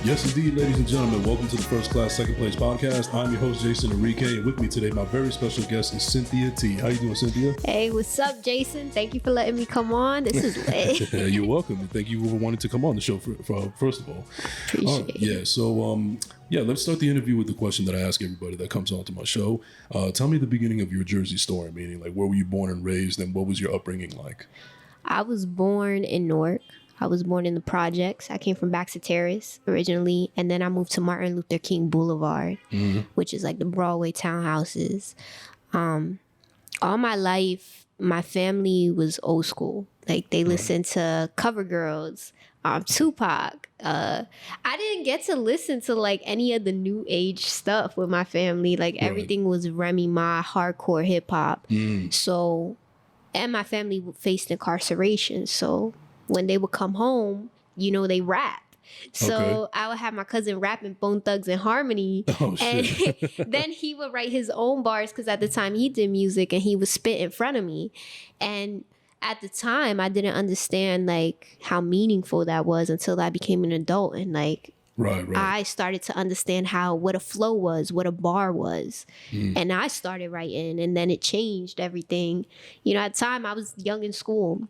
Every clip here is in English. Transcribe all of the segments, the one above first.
Yes, indeed, ladies and gentlemen. Welcome to the First Class, Second Place podcast. I'm your host, Jason Enrique, and with me today, my very special guest is CynthiaT. How you doing, Cynthia? Hey, what's up, Jason? Thank you for letting me come on. This is lit. You're welcome, and thank you for wanting to come on the show, first of all. Appreciate it. Yeah, so, let's start the interview with the question that I ask everybody that comes onto my show. Tell me the beginning of your Jersey story, meaning, like, where were you born and raised, and what was your upbringing like? I was born in Newark. I was born in the projects. I came from Baxter Terrace originally, and then I moved to Martin Luther King Boulevard, which is like the Broadway townhouses. All my life, my family was old school. Like they listened to Cover Girls, Tupac. I didn't get to listen to like any of the new age stuff with my family. Like everything was Remy Ma, hardcore hip hop. So, and my family faced incarceration. So when they would come home, you know, they rap. So I would have my cousin rapping Bone Thugs and Harmony. Oh, shit. And then he would write his own bars because at the time he did music and he would spit in front of me. And at the time, I didn't understand like how meaningful that was until I became an adult. And like, I started to understand what a flow was, what a bar was. And I started writing and then it changed everything. You know, at the time I was young in school.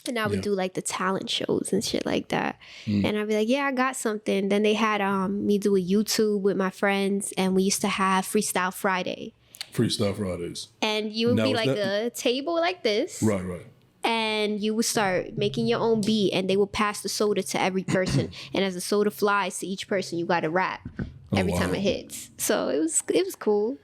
And I would do like the talent shows and shit like that. And I'd be like, yeah, I got something. Then they had me do a YouTube with my friends. And we used to have Freestyle Friday. Freestyle Fridays. And you would be like a table like this. Right. And you would start making your own beat. And they would pass the soda to every person. And as the soda flies to each person, you got to rap every time it hits. So it was cool.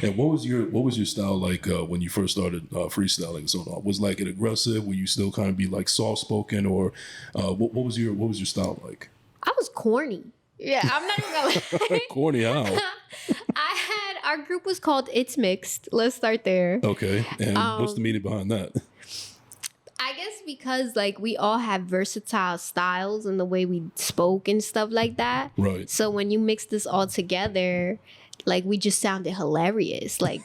And what was your style like when you first started freestyling? So was like it aggressive? Were you still kind of be like soft spoken, or what was your style like? I was corny. Yeah, I'm not even gonna lie. Corny how? Our group was called It's Mixed. Let's start there. Okay, and what's the meaning behind that? I guess because like we all have versatile styles in the way we spoke and stuff like that. Right. So when you mix this all together, like we just sounded hilarious. Like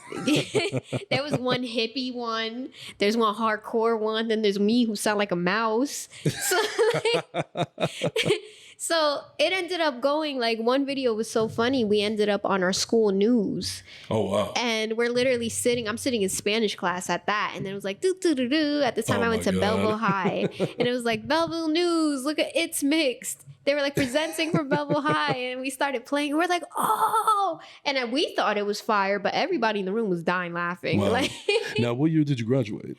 there was one hippie one, there's one hardcore one, then there's me who sound like a mouse. So it ended up going like one video was so funny. We ended up on our school news. Oh, wow. And we're literally I'm sitting in Spanish class at that. And then it was like, do. At the time I went to Belleville High. And it was like, Belleville News, look at It's Mixed. They were like presenting for Belleville High. And we started playing. And we're like, oh. And then we thought it was fire, but everybody in the room was dying laughing. Wow. Like, now, what year did you graduate?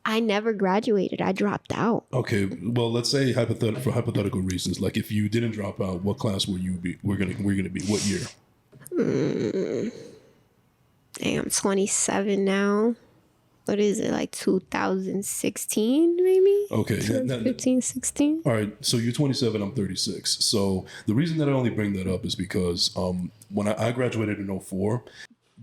I never graduated. I dropped out. Okay, well, let's say for hypothetical reasons, like if you didn't drop out, what class will you be? We're gonna be what year? I'm 27 now. What is it, like 2016 maybe? Okay, 2015, 16. All right, so you're 27, I'm 36. So the reason that I only bring that up is because when I graduated in 04.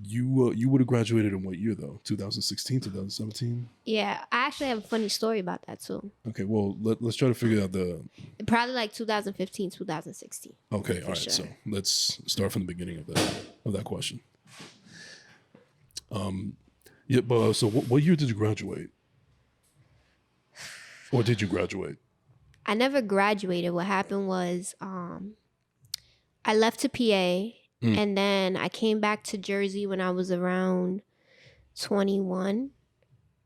You would have graduated in what year though? 2016, 2017? Yeah, I actually have a funny story about that too. Okay, well let's try to figure out probably like 2015, 2016. Okay, all right. Sure. So let's start from the beginning of that question. But so what year did you graduate? Or did you graduate? I never graduated. What happened was I left to PA. And then I came back to Jersey when I was around 21.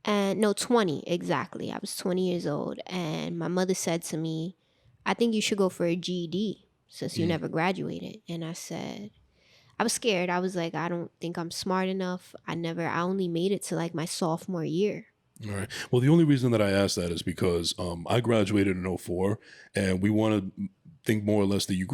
20 exactly. I was 20 years old. And my mother said to me, I think you should go for a GED since you never graduated. And I said, I was scared. I was like, I don't think I'm smart enough. I only made it to like my sophomore year. All right. Well, the only reason that I asked that is because I graduated in 04 and we want to think more or less that you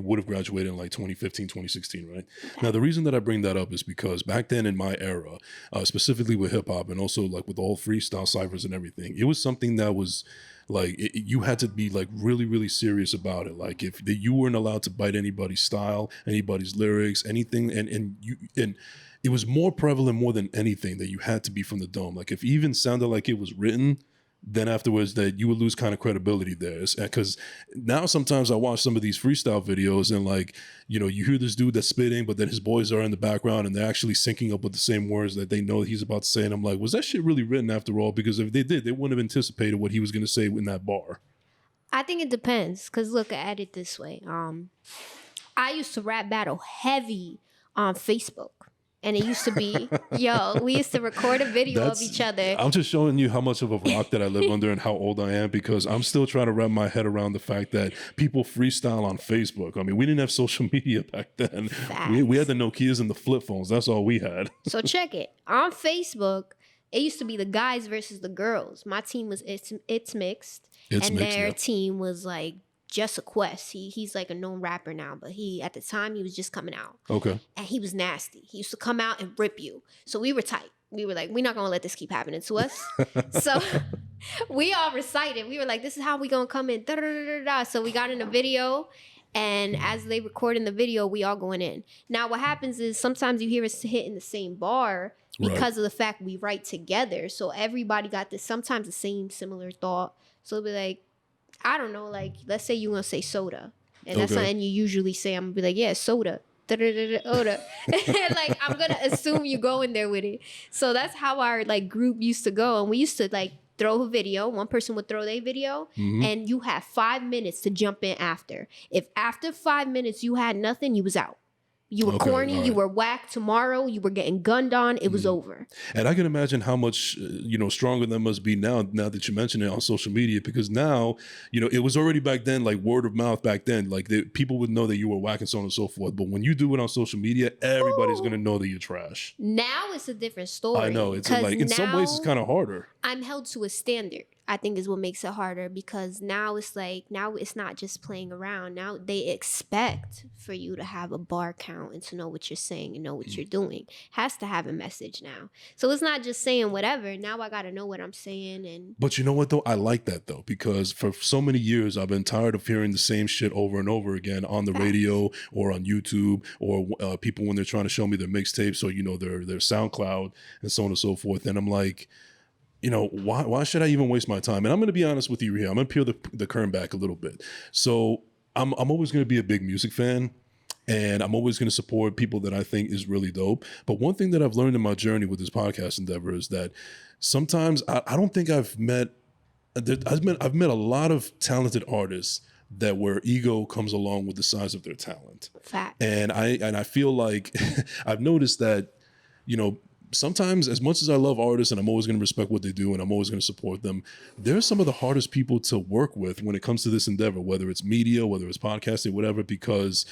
would have graduated in like 2015, 2016, right? Now, the reason that I bring that up is because back then in my era, specifically with hip hop and also like with all freestyle ciphers and everything, it was something that was like, you had to be like really, really serious about it. Like if you weren't allowed to bite anybody's style, anybody's lyrics, anything. And it was more prevalent more than anything that you had to be from the dome. Like if it even sounded like it was written, then afterwards that you would lose kind of credibility there. Because now sometimes I watch some of these freestyle videos and like, you know, you hear this dude that's spitting, but then his boys are in the background and they're actually syncing up with the same words that they know he's about to say. And I'm like, was that shit really written after all? Because if they did, they wouldn't have anticipated what he was going to say in that bar. I think it depends. Cause look at it this way. I used to rap battle heavy on Facebook. And it used to be, yo, we used to record a video of each other. I'm just showing you how much of a rock that I live under and how old I am, because I'm still trying to wrap my head around the fact that people freestyle on Facebook. I mean, we didn't have social media back then. We had the Nokias and the flip phones. That's all we had. So check it. On Facebook, it used to be the guys versus the girls. My team was It's Mixed. Their team was like Just a Quest. He's like a known rapper now, but at the time he was just coming out. Okay. And he was nasty. He used to come out and rip you. So we were tight. We were like, we're not gonna let this keep happening to us. So we all recited. We were like, this is how we gonna come in. Da, da, da, da, da. So we got in a video, and as they record in the video, we all going in. Now what happens is sometimes you hear us hitting the same bar because of the fact we write together. So everybody got this sometimes the same similar thought. So it'll be like, I don't know, like, let's say you want to say soda. And that's something you usually say. I'm going to be like, yeah, soda. Oda. Like, I'm going to assume you go in there with it. So that's how our, like, group used to go. And we used to, like, throw a video. One person would throw their video. And you have 5 minutes to jump in after. If after 5 minutes you had nothing, you was out. You were corny, you were whack. Tomorrow, you were getting gunned on. It was over. And I can imagine how much, stronger that must be now that you mention it on social media, because now, it was already back then, like word of mouth back then, like people would know that you were whack and so on and so forth. But when you do it on social media, everybody's going to know that you're trash. Now it's a different story. I know. It's like, in some ways, it's kind of harder. I'm held to a standard, I think, is what makes it harder, because now it's not just playing around. Now they expect for you to have a bar count and to know what you're saying and know what you're doing. Has to have a message now. So it's not just saying whatever. Now I got to know what I'm saying. But you know what, though? I like that, though, because for so many years, I've been tired of hearing the same shit over and over again on the radio or on YouTube, or people when they're trying to show me their mixtapes or, their SoundCloud and so on and so forth. And I'm like, why should I even waste my time? And I'm going to be honest with you here. I'm going to peel the curtain back a little bit. So I'm always going to be a big music fan, and I'm always going to support people that I think is really dope. But one thing that I've learned in my journey with this podcast endeavor is that sometimes I don't think I've met a lot of talented artists that where ego comes along with the size of their talent. Fact. And I feel like I've noticed that, sometimes, as much as I love artists and I'm always going to respect what they do and I'm always going to support them, they're some of the hardest people to work with when it comes to this endeavor, whether it's media, whether it's podcasting, whatever, because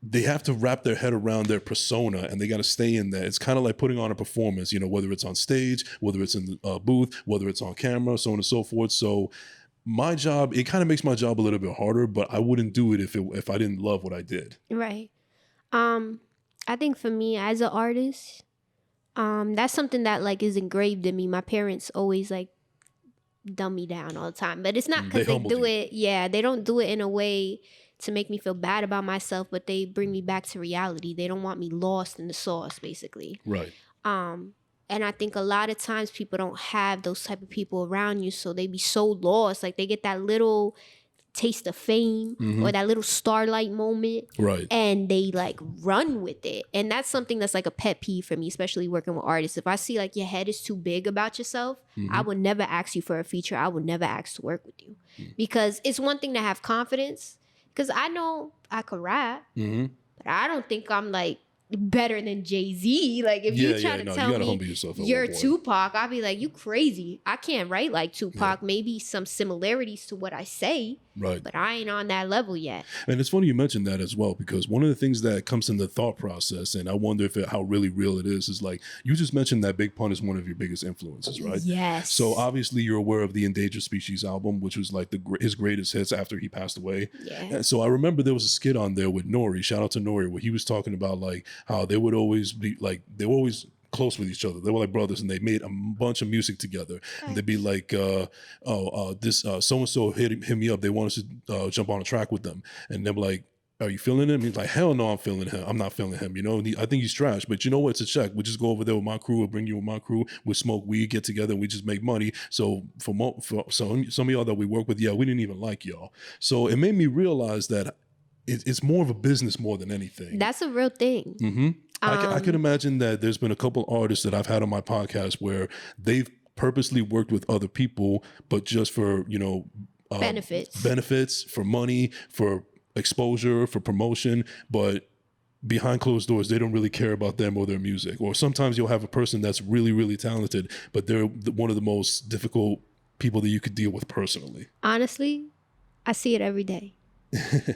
they have to wrap their head around their persona and they got to stay in there. It's kind of like putting on a performance, whether it's on stage, whether it's in the booth, whether it's on camera, so on and so forth. So my job, it kind of makes my job a little bit harder, but I wouldn't do it if I didn't love what I did. Right. I think for me as an artist, that's something that like is engraved in me. My parents always like dumb me down all the time, but it's not because they do it. Yeah, they don't do it in a way to make me feel bad about myself, but they bring me back to reality. They don't want me lost in the sauce, basically. Right. And I think a lot of times people don't have those type of people around you, so they be so lost. Like they get that little taste of fame or that little starlight moment, right? And they like run with it. And that's something that's like a pet peeve for me, especially working with artists. If I see like your head is too big about yourself, I would never ask you for a feature. I would never ask to work with you, because it's one thing to have confidence, because I know I could rap, but I don't think I'm like better than Jay-Z. Like if you try to tell me you're Tupac, I'll be like, you crazy. I can't write like Tupac. Maybe some similarities to what I say, right? But I ain't on that level yet. And it's funny you mentioned that as well, because one of the things that comes in the thought process, and I wonder how really real it is like you just mentioned that Big Pun is one of your biggest influences, right? Yes. So obviously you're aware of the Endangered Species album, which was like his greatest hits after he passed away. Yeah. And so I remember there was a skit on there with Nori, shout out to Nori, where he was talking about like how they would always be like, they were always close with each other. They were like brothers, and they made a bunch of music together. And they'd be like, this so-and-so hit me up. They want us to jump on a track with them. And they're like, are you feeling him? He's like, hell no, I'm feeling him. I'm not feeling him. I think he's trash, but you know what? It's a check. We'll just go over there with my crew. We'll bring you with my crew. We'll smoke weed, get together, and we just make money. So for some of y'all that we work with, we didn't even like y'all. So it made me realize that it's more of a business more than anything. That's a real thing. I can imagine that there's been a couple artists that I've had on my podcast where they've purposely worked with other people, but just for, benefits for money, for exposure, for promotion, but behind closed doors, they don't really care about them or their music. Or sometimes you'll have a person that's really, really talented, but they're one of the most difficult people that you could deal with personally. Honestly, I see it every day.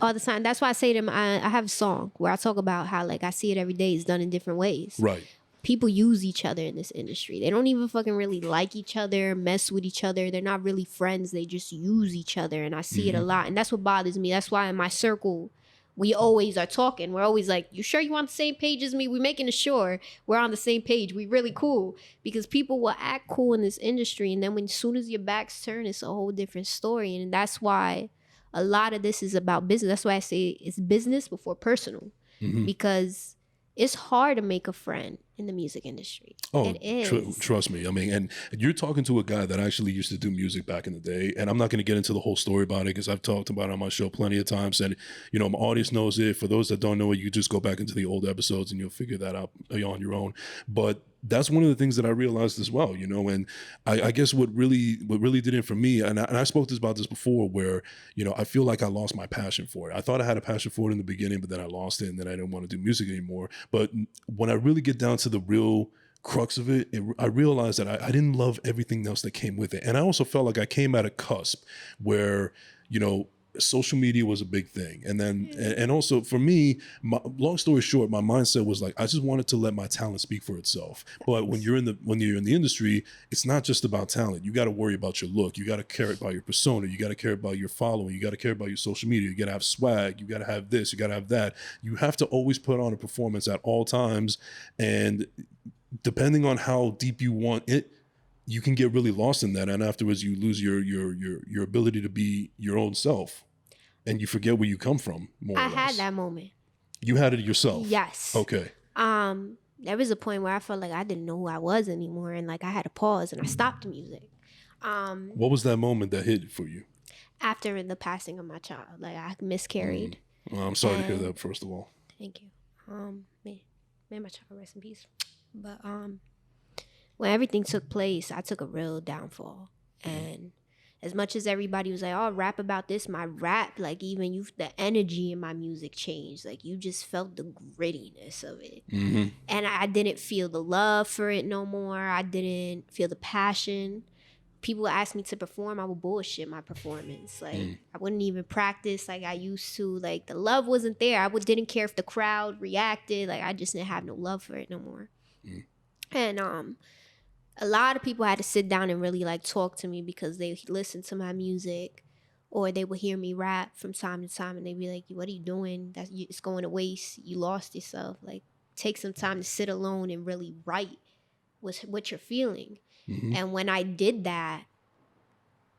All the time. That's why I say to them, I have a song where I talk about how like I see it every day. It's done in different ways. Right. People use each other in this industry. They don't even fucking really like each other, mess with each other. They're not really friends. They just use each other. And I see it a lot. And that's what bothers me. That's why in my circle, we always are talking. We're always like, you sure you on the same page as me? We're making sure we're on the same page. We really cool. Because people will act cool in this industry. And then as soon as your back's turned, it's a whole different story. And that's why a lot of this is about business. That's why I say it's business before personal. Because it's hard to make a friend in the music industry. Oh, it is. Trust me. I mean, and you're talking to a guy that actually used to do music back in the day. And I'm not going to get into the whole story about it because I've talked about it on my show plenty of times. And, you know, my audience knows it. For those that don't know it, you just go back into the old episodes and you'll figure that out on your own. But that's one of the things that I realized as well, you know, and I guess what really did it for me, and I spoke about this before, where, you know, I feel like I lost my passion for it. I thought I had a passion for it in the beginning, but then I lost it and then I didn't want to do music anymore. But when I really get down to the real crux of it, I realized that I didn't love everything else that came with it. And I also felt like I came at a cusp where, you know, social media was a big thing. And then, and also for me, long story short, my mindset was like, I just wanted to let my talent speak for itself. But when you're in the industry, it's not just about talent. You got to worry about your look. You got to care about your persona. You got to care about your following. You got to care about your social media. You got to have swag. You got to have this. You got to have that. You have to always put on a performance at all times. And depending on how deep you want it, you can get really lost in that. And afterwards you lose your ability to be your own self. And you forget where you come from, more or less. I had that moment. You had it yourself? Yes. Okay. There was a point where I felt like I didn't know who I was anymore. And like I had to pause and I stopped the music. What was that moment that hit for you? After the passing of my child. Like I miscarried. Well, I'm sorry to hear that, first of all. Thank you. May my child rest in peace. But when everything took place, I took a real downfall. And as much as everybody was like, oh, rap about this, my rap, like even the energy in my music changed. Like you just felt the grittiness of it. And I didn't feel the love for it no more. I didn't feel the passion. People would ask me to perform, I would bullshit my performance. Like I wouldn't even practice like I used to. Like the love wasn't there. I didn't care if the crowd reacted. Like I just didn't have no love for it no more. And a lot of people had to sit down and really like talk to me because they listened to my music, or they would hear me rap from time to time and they'd be like, what are you doing? It's going to waste. You lost yourself. Like take some time to sit alone and really write what you're feeling. And when I did that,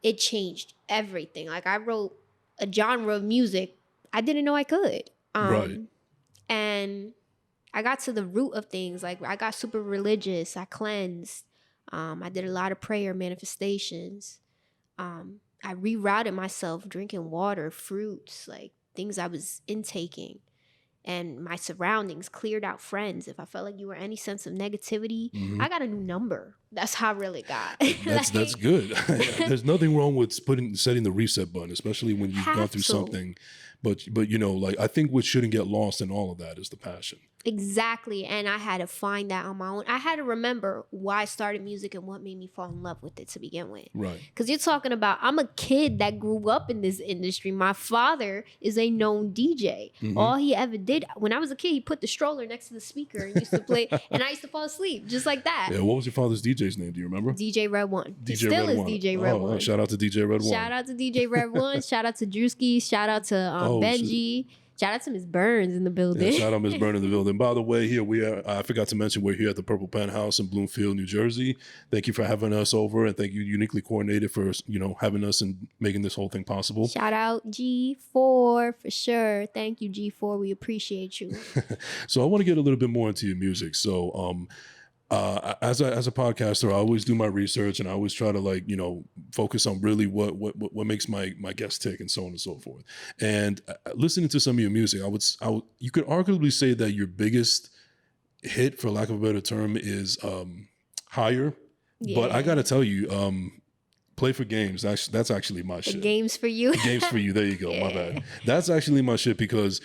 it changed everything. Like I wrote a genre of music I didn't know I could. Right. And I got to the root of things. Like I got super religious. I cleansed. I did a lot of prayer manifestations. I rerouted myself, drinking water, fruits, like things I was intaking. And my surroundings, cleared out friends. If I felt like you were any sense of negativity, I got a new number. That's how I really got. That's good. There's nothing wrong with setting the reset button, especially when you've gone through something. But you know, like I think what shouldn't get lost in all of that is the passion. Exactly. And I had to find that on my own. I had to remember why I started music and what made me fall in love with it to begin with. Right. Because you're talking about, I'm a kid that grew up in this industry. My father is a known DJ. All he ever did, when I was a kid, he put the stroller next to the speaker and used to play, and I used to fall asleep just like that. Yeah, what was your father's DJ's name? Do you remember? DJ Red One. DJ He still Red is One. DJ Red One. Shout out to DJ Red One. Shout out to DJ Red One. Shout out to Drewski. Shout out to Benji. Shout out to Ms. Burns in the building. Yeah, shout out Ms. Burns in the building. By the way, here we are. I forgot to mention we're here at the Purple Penthouse in Bloomfield, New Jersey. Thank you for having us over, and thank you, Uniquely Coordinated, for having us and making this whole thing possible. Shout out G4 for sure. Thank you, G4. We appreciate you. So I want to get a little bit more into your music. So as a podcaster, I always do my research and I always try to focus on really what makes my guests tick and so on and so forth. And listening to some of your music, you could arguably say that your biggest hit, for lack of a better term, is Higher. Yeah. But I got to tell you, Play for games. That's actually my The shit. games for you. Games for you. There you go. My bad. That's actually my shit because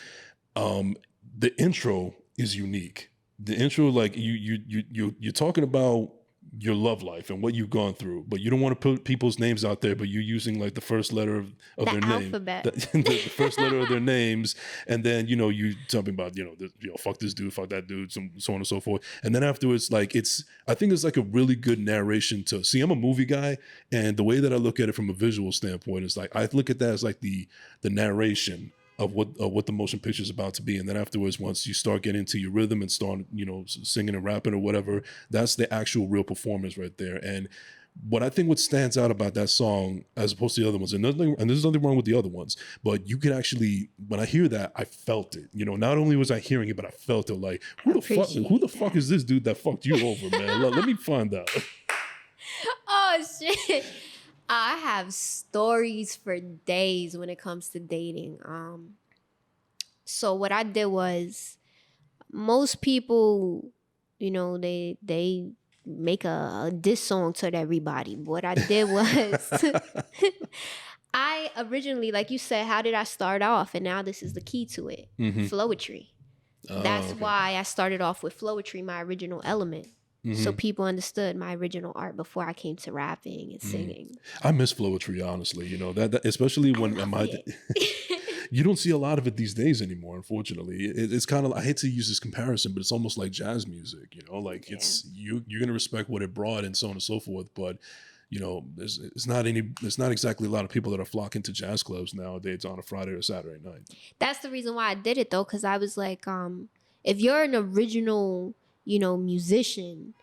the intro is unique. The intro, like you're talking about your love life and what you've gone through, but you don't want to put people's names out there, but you're using like the first letter of their alphabet. name, the first letter of their names, and then you talking about fuck this dude, fuck that dude, so on and so forth, and then afterwards, like I think it's like a really good narration to see. I'm a movie guy, and the way that I look at it from a visual standpoint is like I look at that as like the narration of what the motion picture is about to be, and then afterwards, once you start getting into your rhythm and start singing and rapping or whatever, that's the actual real performance right there. And what stands out about that song as opposed to the other ones, and there's nothing wrong with the other ones, but you can actually, when I hear that, I felt it. Not only was I hearing it, but I felt it. Like who the fuck is this dude that fucked you over, man? Let me find out. Oh shit. I have stories for days when it comes to dating. So what I did was, most people, they make a diss song to everybody. What I did was, I originally, like you said, how did I start off? And now this is the key to it. Mm-hmm. Flowetry. That's why I started off with flowetry, my original element. Mm-hmm. So people understood my original art before I came to rapping and singing. I miss flowetry, honestly. that especially when you don't see a lot of it these days anymore. Unfortunately, it's kind of, I hate to use this comparison, but it's almost like jazz music. It's you're gonna respect what it brought and so on and so forth. But it's not exactly a lot of people that are flocking to jazz clubs nowadays on a Friday or Saturday night. That's the reason why I did it though, because I was like, if you're an original musician,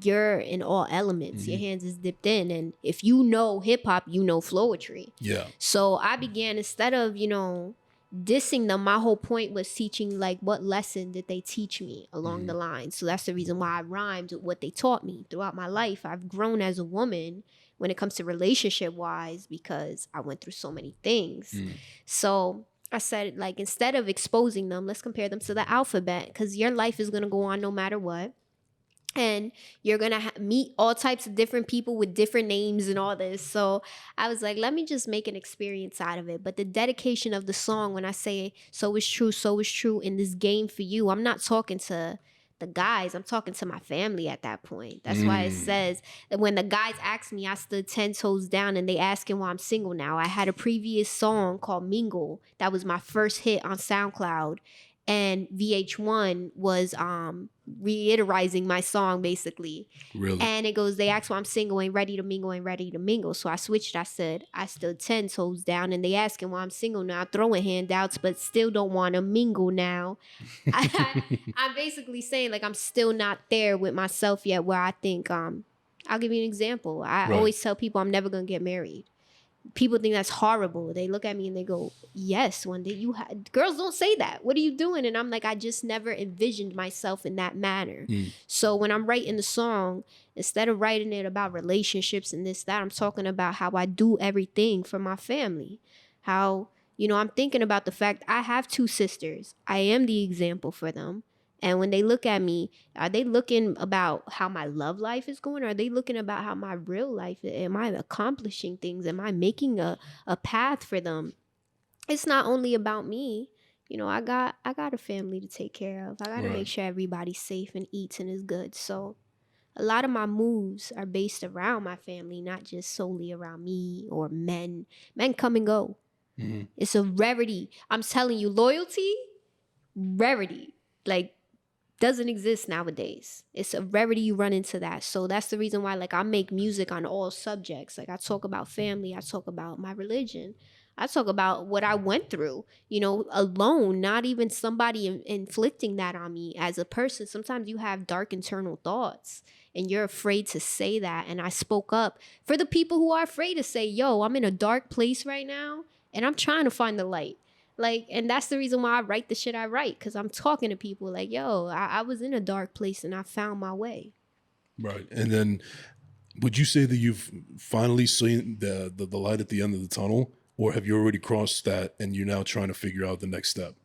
you're in all elements. Mm-hmm. Your hands is dipped in, and if you know hip hop, you know flowetry. Yeah. So I began, instead of dissing them, my whole point was teaching, like, what lesson did they teach me along the line. So that's the reason why I rhymed with what they taught me throughout my life. I've grown as a woman when it comes to relationship wise because I went through so many things. So I said, like, instead of exposing them, let's compare them to the alphabet, because your life is going to go on no matter what. And you're going to meet all types of different people with different names and all this. So I was like, let me just make an experience out of it. But the dedication of the song, when I say so is true in this game for you, I'm not talking to the guys, I'm talking to my family at that point. That's why it says that when the guys asked me, I stood 10 toes down, and they asking why I'm single now. I had a previous song called Mingle. That was my first hit on SoundCloud. And VH1 was reiterizing my song, basically. Really? And it goes, they asked why I'm single, ain't ready to mingle. So I switched. I said, I stood 10 toes down, and they asking why I'm single now, throwing handouts, but still don't want to mingle now. I'm basically saying, like, I'm still not there with myself yet, where I think, I'll give you an example. I always tell people I'm never going to get married. People think that's horrible. They look at me and they go, yes, one day girls don't say that. What are you doing? And I'm like, I just never envisioned myself in that manner. So when I'm writing the song, instead of writing it about relationships and this, that, I'm talking about how I do everything for my family. How, I'm thinking about the fact I have 2 sisters. I am the example for them. And when they look at me, are they looking about how my love life is going? Or are they looking about how my real life is? Am I accomplishing things? Am I making a path for them? It's not only about me. I got a family to take care of. I got to make sure everybody's safe and eats and is good. So a lot of my moves are based around my family, not just solely around me or men. Men come and go. It's a rarity. I'm telling you, loyalty, rarity. Like, doesn't exist nowadays. It's a rarity you run into that. So that's the reason why, like, I make music on all subjects. Like, I talk about family. I talk about my religion. I talk about what I went through, alone, not even somebody inflicting that on me as a person. Sometimes you have dark internal thoughts and you're afraid to say that. And I spoke up for the people who are afraid to say, yo, I'm in a dark place right now and I'm trying to find the light. Like, and that's the reason why I write the shit I write, because I'm talking to people like, yo, I was in a dark place and I found my way. Right. And then would you say that you've finally seen the light at the end of the tunnel, or have you already crossed that and you're now trying to figure out the next step?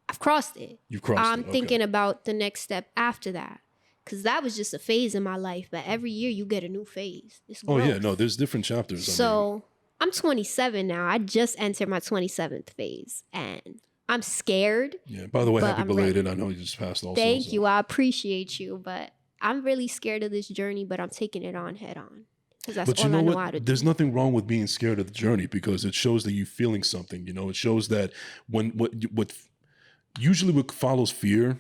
I've crossed it. You've crossed it. I'm thinking about the next step after that. because that was just a phase in my life. But every year you get a new phase. It's Oh growth. yeah, no, there's different chapters. So I'm 27 now. I just entered my 27th phase, and I'm scared. Yeah. By the way, happy I'm belated. I know you just passed also. Thank you. I appreciate you, but I'm really scared of this journey. But I'm taking it on head on. Because that's all I know how to do. There's nothing wrong with being scared of the journey, because it shows that you're feeling something. It shows that what usually what follows fear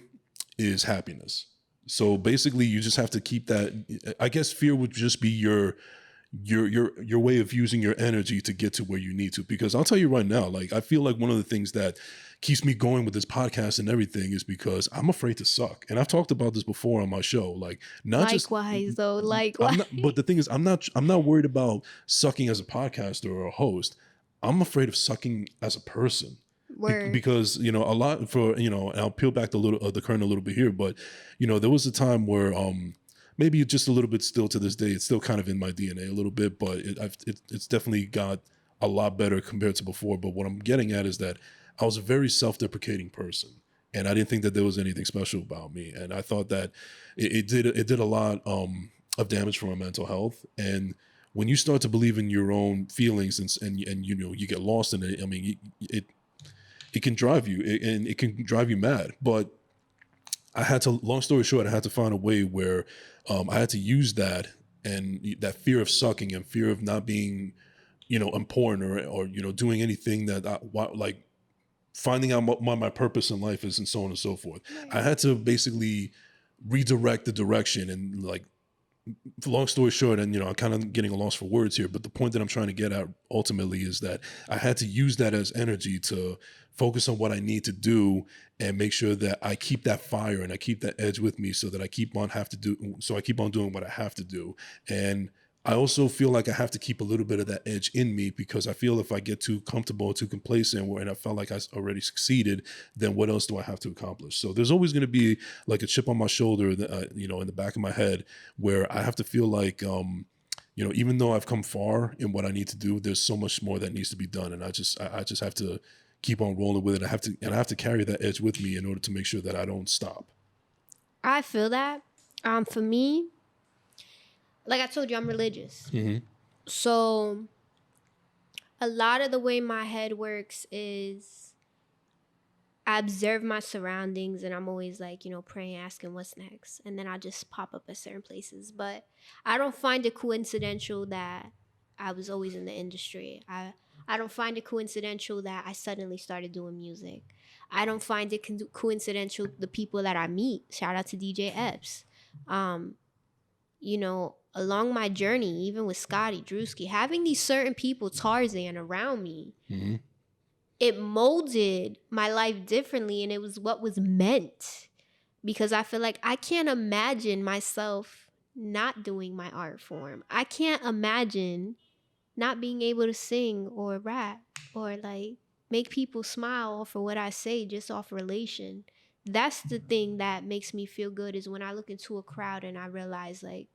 is happiness. So basically, you just have to keep that. I guess fear would just be your way of using your energy to get to where you need to. Because I'll tell you right now, like, I feel like one of the things that keeps me going with this podcast and everything is because I'm afraid to suck. And I've talked about this before on my show. Like, likewise. But the thing is, I'm not worried about sucking as a podcaster or a host. I'm afraid of sucking as a person. Because a lot for and I'll peel back the curtain a little bit here, but there was a time where maybe just a little bit still to this day, it's still kind of in my DNA a little bit, but it's definitely got a lot better compared to before. But what I'm getting at is that I was a very self-deprecating person, and I didn't think that there was anything special about me, and I thought that it did a lot of damage for my mental health. And when you start to believe in your own feelings and you get lost in it, I mean, it can drive you, and it can drive you mad. But I had to, long story short, I had to find a way where I had to use that, and that fear of sucking and fear of not being, important or doing anything that like finding out what my purpose in life is and so on and so forth. I had to basically redirect the direction, and like, long story short, and I'm kind of getting a loss for words here, but the point that I'm trying to get at ultimately is that I had to use that as energy to focus on what I need to do and make sure that I keep that fire and I keep that edge with me, so that I keep on doing what I have to do. And I also feel like I have to keep a little bit of that edge in me, because I feel if I get too comfortable, too complacent, and I felt like I already succeeded, then what else do I have to accomplish? So there's always going to be like a chip on my shoulder, in the back of my head, where I have to feel like, even though I've come far in what I need to do, there's so much more that needs to be done. And I just have to keep on rolling with it. I have to carry that edge with me in order to make sure that I don't stop. I feel that. For me, like I told you, I'm religious. Mm-hmm. So a lot of the way my head works is I observe my surroundings, and I'm always like, praying, asking what's next. And then I just pop up at certain places. But I don't find it coincidental that I was always in the industry. I don't find it coincidental that I suddenly started doing music. I don't find it coincidental the people that I meet. Shout out to DJ Epps. Along my journey, even with Scotty, Drewski, having these certain people, Tarzan, around me, mm-hmm. it molded my life differently, and it was what was meant. Because I feel like I can't imagine myself not doing my art form. I can't imagine not being able to sing or rap or like make people smile for what I say just off relation. That's the thing that makes me feel good, is when I look into a crowd and I realize like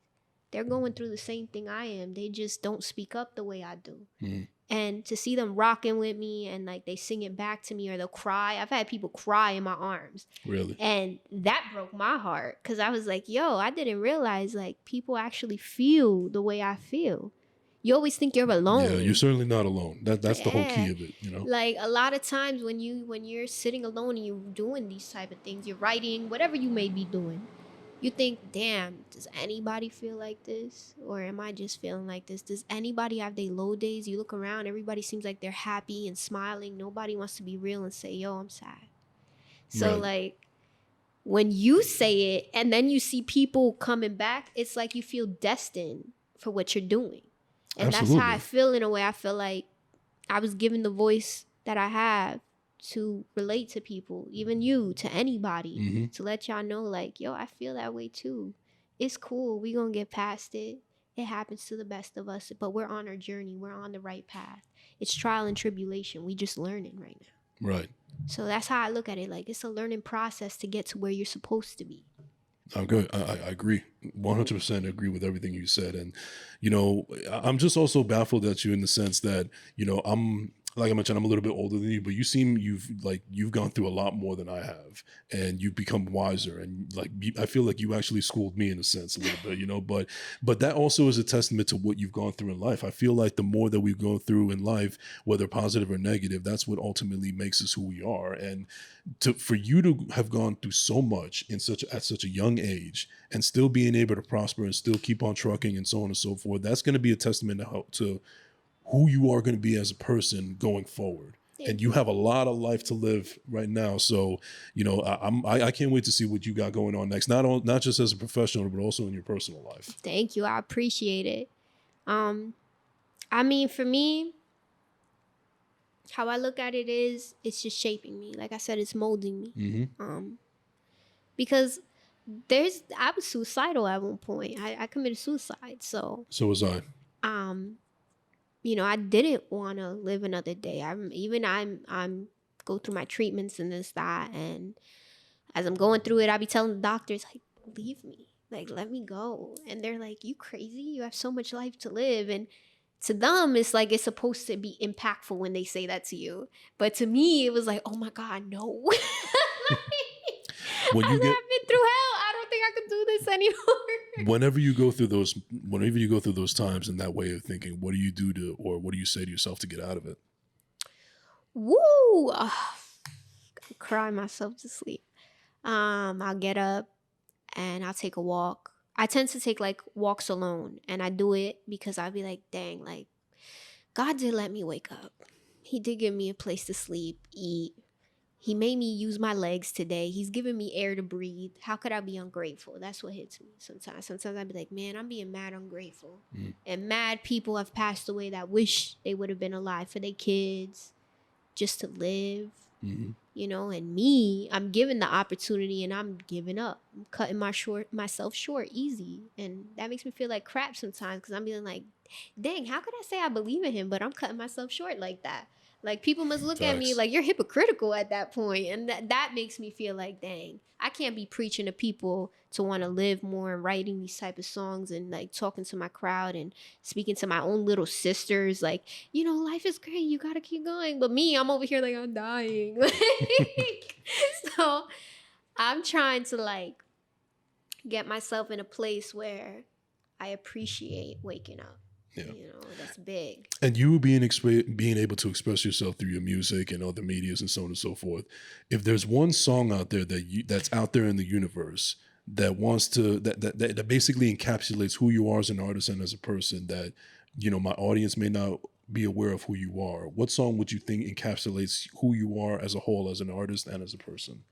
they're going through the same thing I am. They just don't speak up the way I do. Mm. And to see them rocking with me and like they sing it back to me, or they'll cry. I've had people cry in my arms. Really? And that broke my heart, because I was like, yo, I didn't realize like people actually feel the way I feel. You always think you're alone. Yeah, you're certainly not alone. That's the whole key of it, Like a lot of times when you're sitting alone and you're doing these type of things, you're writing, whatever you may be doing, you think, damn, does anybody feel like this? Or am I just feeling like this? Does anybody have their low days? You look around, everybody seems like they're happy and smiling. Nobody wants to be real and say, yo, I'm sad. So Right. like when you say it and then you see people coming back, it's like you feel destined for what you're doing. And Absolutely. That's how I feel in a way. I feel like I was given the voice that I have to relate to people, even you, to anybody, mm-hmm. to let y'all know like, yo, I feel that way too. It's cool. We gonna get past it. It happens to the best of us, but we're on our journey. We're on the right path. It's trial and tribulation. We just learning right now. Right. So that's how I look at it. Like it's a learning process to get to where you're supposed to be. I'm good. I agree. 100% agree with everything you said. And, I'm just also baffled at you in the sense that, like I mentioned, I'm a little bit older than you, but you've gone through a lot more than I have, and you've become wiser. And like I feel like you actually schooled me in a sense a little bit, you know. But that also is a testament to what you've gone through in life. I feel like the more that we go through in life, whether positive or negative, that's what ultimately makes us who we are. And for you to have gone through so much at such a young age, and still being able to prosper and still keep on trucking and so on and so forth, that's going to be a testament to who you are going to be as a person going forward. And you have a lot of life to live right now. So, you know, I can't wait to see what you got going on next. Not just as a professional, but also in your personal life. Thank you. I appreciate it. I mean, for me, how I look at it is it's just shaping me. Like I said, it's molding me. Mm-hmm. Because I was suicidal at one point. I committed suicide. So was I. You know, I didn't want to live another day. I'm go through my treatments and this, that. And as I'm going through it, I be telling the doctors, like, leave me, like, let me go. And they're like, you crazy? You have so much life to live. And to them, it's like it's supposed to be impactful when they say that to you. But to me, it was like, oh my God, no. When you I've been through hell. I don't think I could do this anymore. Whenever you go through those times and that way of thinking, what do you do or what do you say to yourself to get out of it? Woo! Cry myself to sleep. I'll get up and I'll take a walk. I tend to take like walks alone, and I do it because I'll be like, dang, like God did let me wake up. He did give me a place to sleep, eat. He made me use my legs today. He's given me air to breathe. How could I be ungrateful? That's what hits me sometimes. Sometimes I'd be like, man, I'm being mad ungrateful. And mad people have passed away that wish they would have been alive for their kids, just to live. You know, and me, I'm given the opportunity and I'm giving up. I'm cutting myself short easy. And that makes me feel like crap sometimes because I'm being like, dang, how could I say I believe in him, but I'm cutting myself short like that? Like, people must look at me like you're hypocritical at that point. And that makes me feel like, dang, I can't be preaching to people to want to live more and writing these type of songs and like talking to my crowd and speaking to my own little sisters. Like, you know, life is great. You got to keep going. But me, I'm over here like, I'm dying. So I'm trying to like get myself in a place where I appreciate waking up. Yeah. You know, that's big. And you being able to express yourself through your music and other medias and so on and so forth. If there's one song out there that's out there in the universe that wants to that basically encapsulates who you are as an artist and as a person, that, you know, my audience may not be aware of who you are, what song would you think encapsulates who you are as a whole, as an artist and as a person?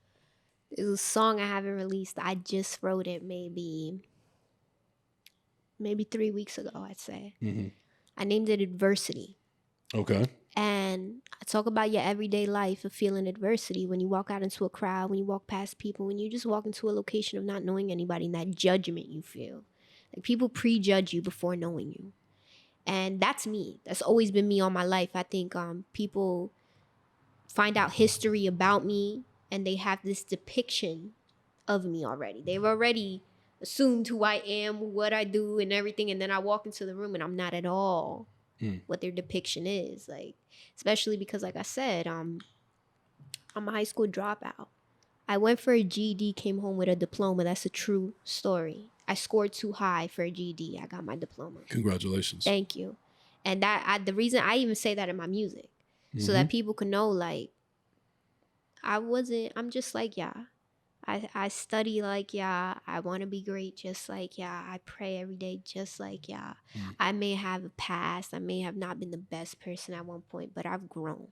It's a song I haven't released. I just wrote it maybe 3 weeks ago, I'd say. I named it Adversity. Okay. And I talk about your everyday life of feeling adversity when you walk out into a crowd, when you walk past people, when you just walk into a location of not knowing anybody, and that judgment you feel. Like, people prejudge you before knowing you. And that's me. That's always been me all my life. I think people find out history about me and they have this depiction of me already. They've already assumed who I am, what I do and everything. And then I walk into the room and I'm not at all what their depiction is. Like, especially because, like I said, I'm a high school dropout. I went for a GED, came home with a diploma. That's a true story. I scored too high for a GED. I got my diploma. Congratulations. Thank you. And the reason I even say that in my music, so that people can know, like, I'm just like, yeah. I study like, yeah. I want to be great just like, yeah. I pray every day just like, yeah. I may have a past. I may have not been the best person at one point, but I've grown.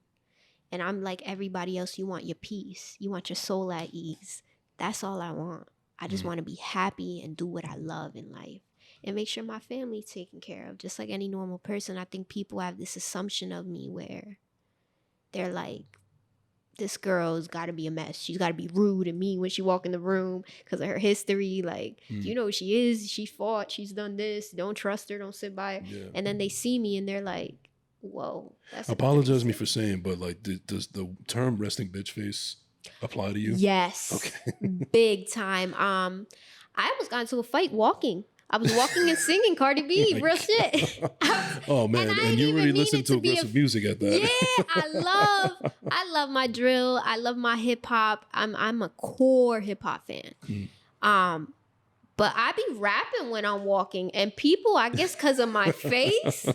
And I'm like everybody else. You want your peace. You want your soul at ease. That's all I want. I just want to be happy and do what I love in life and make sure my family's taken care of. Just like any normal person, I think people have this assumption of me where they're like, this girl's got to be a mess. She's got to be rude and mean when she walk in the room because of her history. Like, do you know who she is? She fought. She's done this. Don't trust her. Don't sit by her. Yeah. And then they see me and they're like, whoa. Apologize me for saying, but like, does the term resting bitch face apply to you? Yes. Okay. Big time. I almost got into a fight walking I was walking and singing Cardi B, real shit. Oh man, I and you didn't already even mean listened it to to be aggressive music at that. Yeah, I love my drill. I love my hip hop. I'm a core hip hop fan. But I be rapping when I'm walking, and people, I guess, because of my face,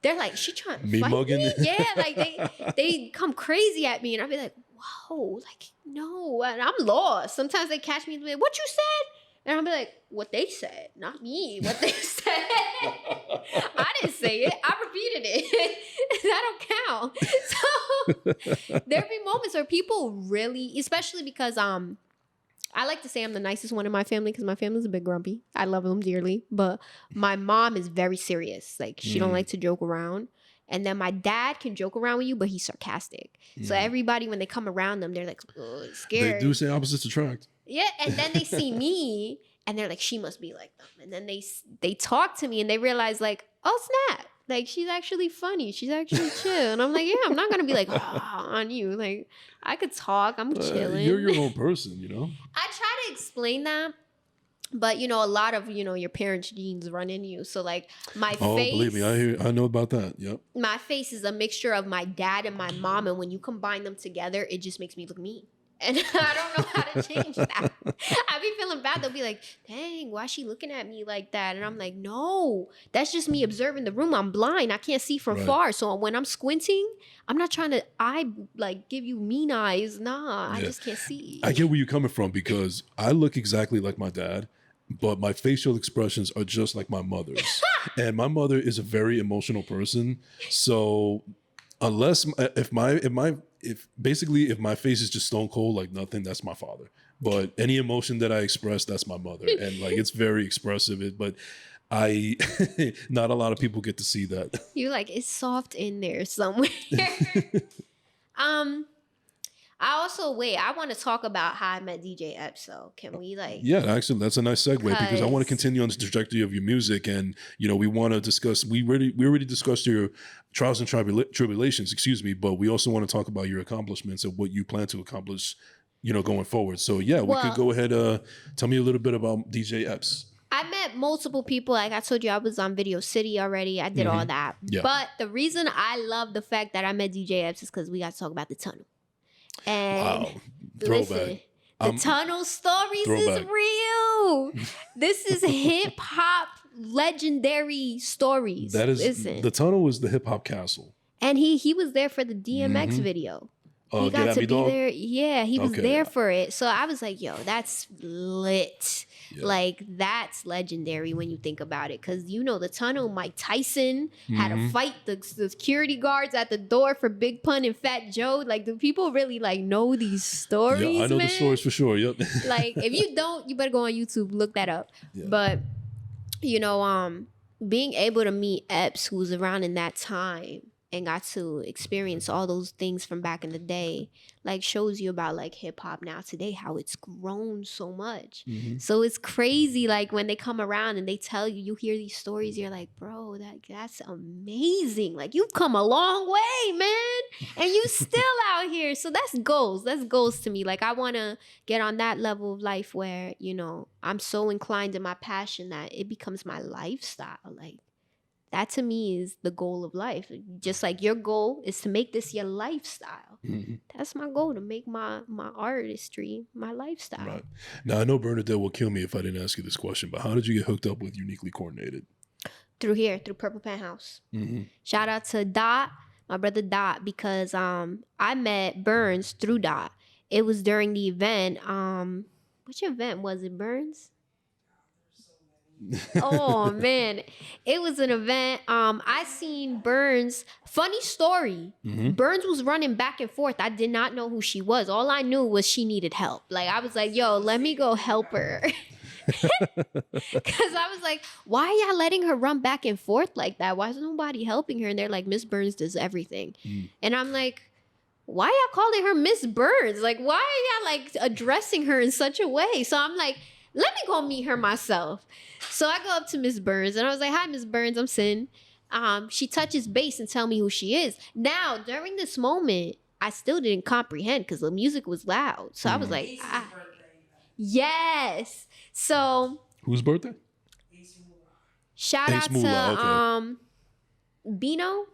they're like, "She trying to Me fight mugging? me?" Yeah, like they come crazy at me, and I be like, "Whoa, like no," and I'm lost. Sometimes they catch me and be like, "What you said?" And I'll be like, "What they said, not me. What they said. I didn't say it. I repeated it. That don't count." So there be moments where people really, especially because I like to say I'm the nicest one in my family because my family's a bit grumpy. I love them dearly, but my mom is very serious. Like she don't like to joke around. And then my dad can joke around with you, but he's sarcastic. So everybody, when they come around them, they're like scared. They do say opposites attract. Yeah, and then they see me, and they're like, "She must be like them." And then they talk to me, and they realize like, "Oh snap! Like she's actually funny. She's actually chill." And I'm like, "Yeah, I'm not gonna be like on you. Like I could talk. I'm chilling." You're your own person, you know. I try to explain that, but you know, a lot of your parents' genes run in you. So like my face, believe me, I know about that. Yep. my face is a mixture of my dad and my mom, and when you combine them together, it just makes me look mean. And I don't know how to change that. I be feeling bad. They'll be like, "Dang, why is she looking at me like that?" And I'm like, "No, that's just me observing the room. I'm blind. I can't see from far. So when I'm squinting, I'm not trying to give you mean eyes. Nah, I just can't see." I get where you're coming from because I look exactly like my dad, but my facial expressions are just like my mother's. And my mother is a very emotional person. So unless if my face is just stone cold like nothing, that's my father. But any emotion that I express, that's my mother, and like it's very expressive. But I not a lot of people get to see that. You're like, it's soft in there somewhere. I want to talk about how I met DJ Epps. So can we Yeah, actually, that's a nice segue because I want to continue on the trajectory of your music, and we want to discuss. We already discussed your trials and tribulations, but we also want to talk about your accomplishments and what you plan to accomplish, going forward. So yeah, we could go ahead. Tell me a little bit about DJ Epps. I met multiple people. Like I told you, I was on Video City already. I did all that. Yeah. But the reason I love the fact that I met DJ Epps is because we got to talk about the tunnel. And wow, throwback. The tunnel stories is real. This is hip hop legendary stories. That is the tunnel was the hip hop castle. And he was there for the DMX video. He got to be there. Yeah, he was there for it. So I was like, yo, that's lit. Yeah. Like, that's legendary when you think about it. Because, the tunnel, Mike Tyson had to fight the security guards at the door for Big Pun and Fat Joe. Like, do people really, know these stories, Yeah, I know the stories for sure. Yep. Like, if you don't, you better go on YouTube, look that up. Yeah. But, being able to meet Epps, who was around in that time, and got to experience all those things from back in the day, shows you about hip hop now today, how it's grown so much. So it's crazy. When they come around and they tell you, you hear these stories, you're like, bro, that's amazing. You've come a long way, man. And you still out here. So that's goals. That's goals to me. I want to get on that level of life where, I'm so inclined in my passion that it becomes my lifestyle. That to me is the goal of life. Just like your goal is to make this your lifestyle. That's my goal, to make my artistry my lifestyle. Right. Now, I know Bernadette will kill me if I didn't ask you this question, but how did you get hooked up with Uniquely Coordinated? Through Purple Penthouse. Shout out to Dot, my brother Dot, because I met Burns through Dot. It was during the event. Which event was it, Burns? Oh man, it was an event. I seen Burns. Funny story. Burns was running back and forth. I did not know who she was. All I knew was she needed help. I was like, yo, let me go help her. Because I was like, why are y'all letting her run back and forth like that? Why is nobody helping her? And they're like, Miss Burns does everything. And I'm like, why y'all calling her Miss Burns? Why are y'all addressing her in such a way? So I'm like, let me go meet her myself. So I go up to Miss Burns and I was like, hi, Miss Burns, I'm Sin. She touches base and tell me who she is. Now, during this moment, I still didn't comprehend because the music was loud. So I was like, yes. So. Whose birthday? Shout Ace out Moolah, to okay. Bino.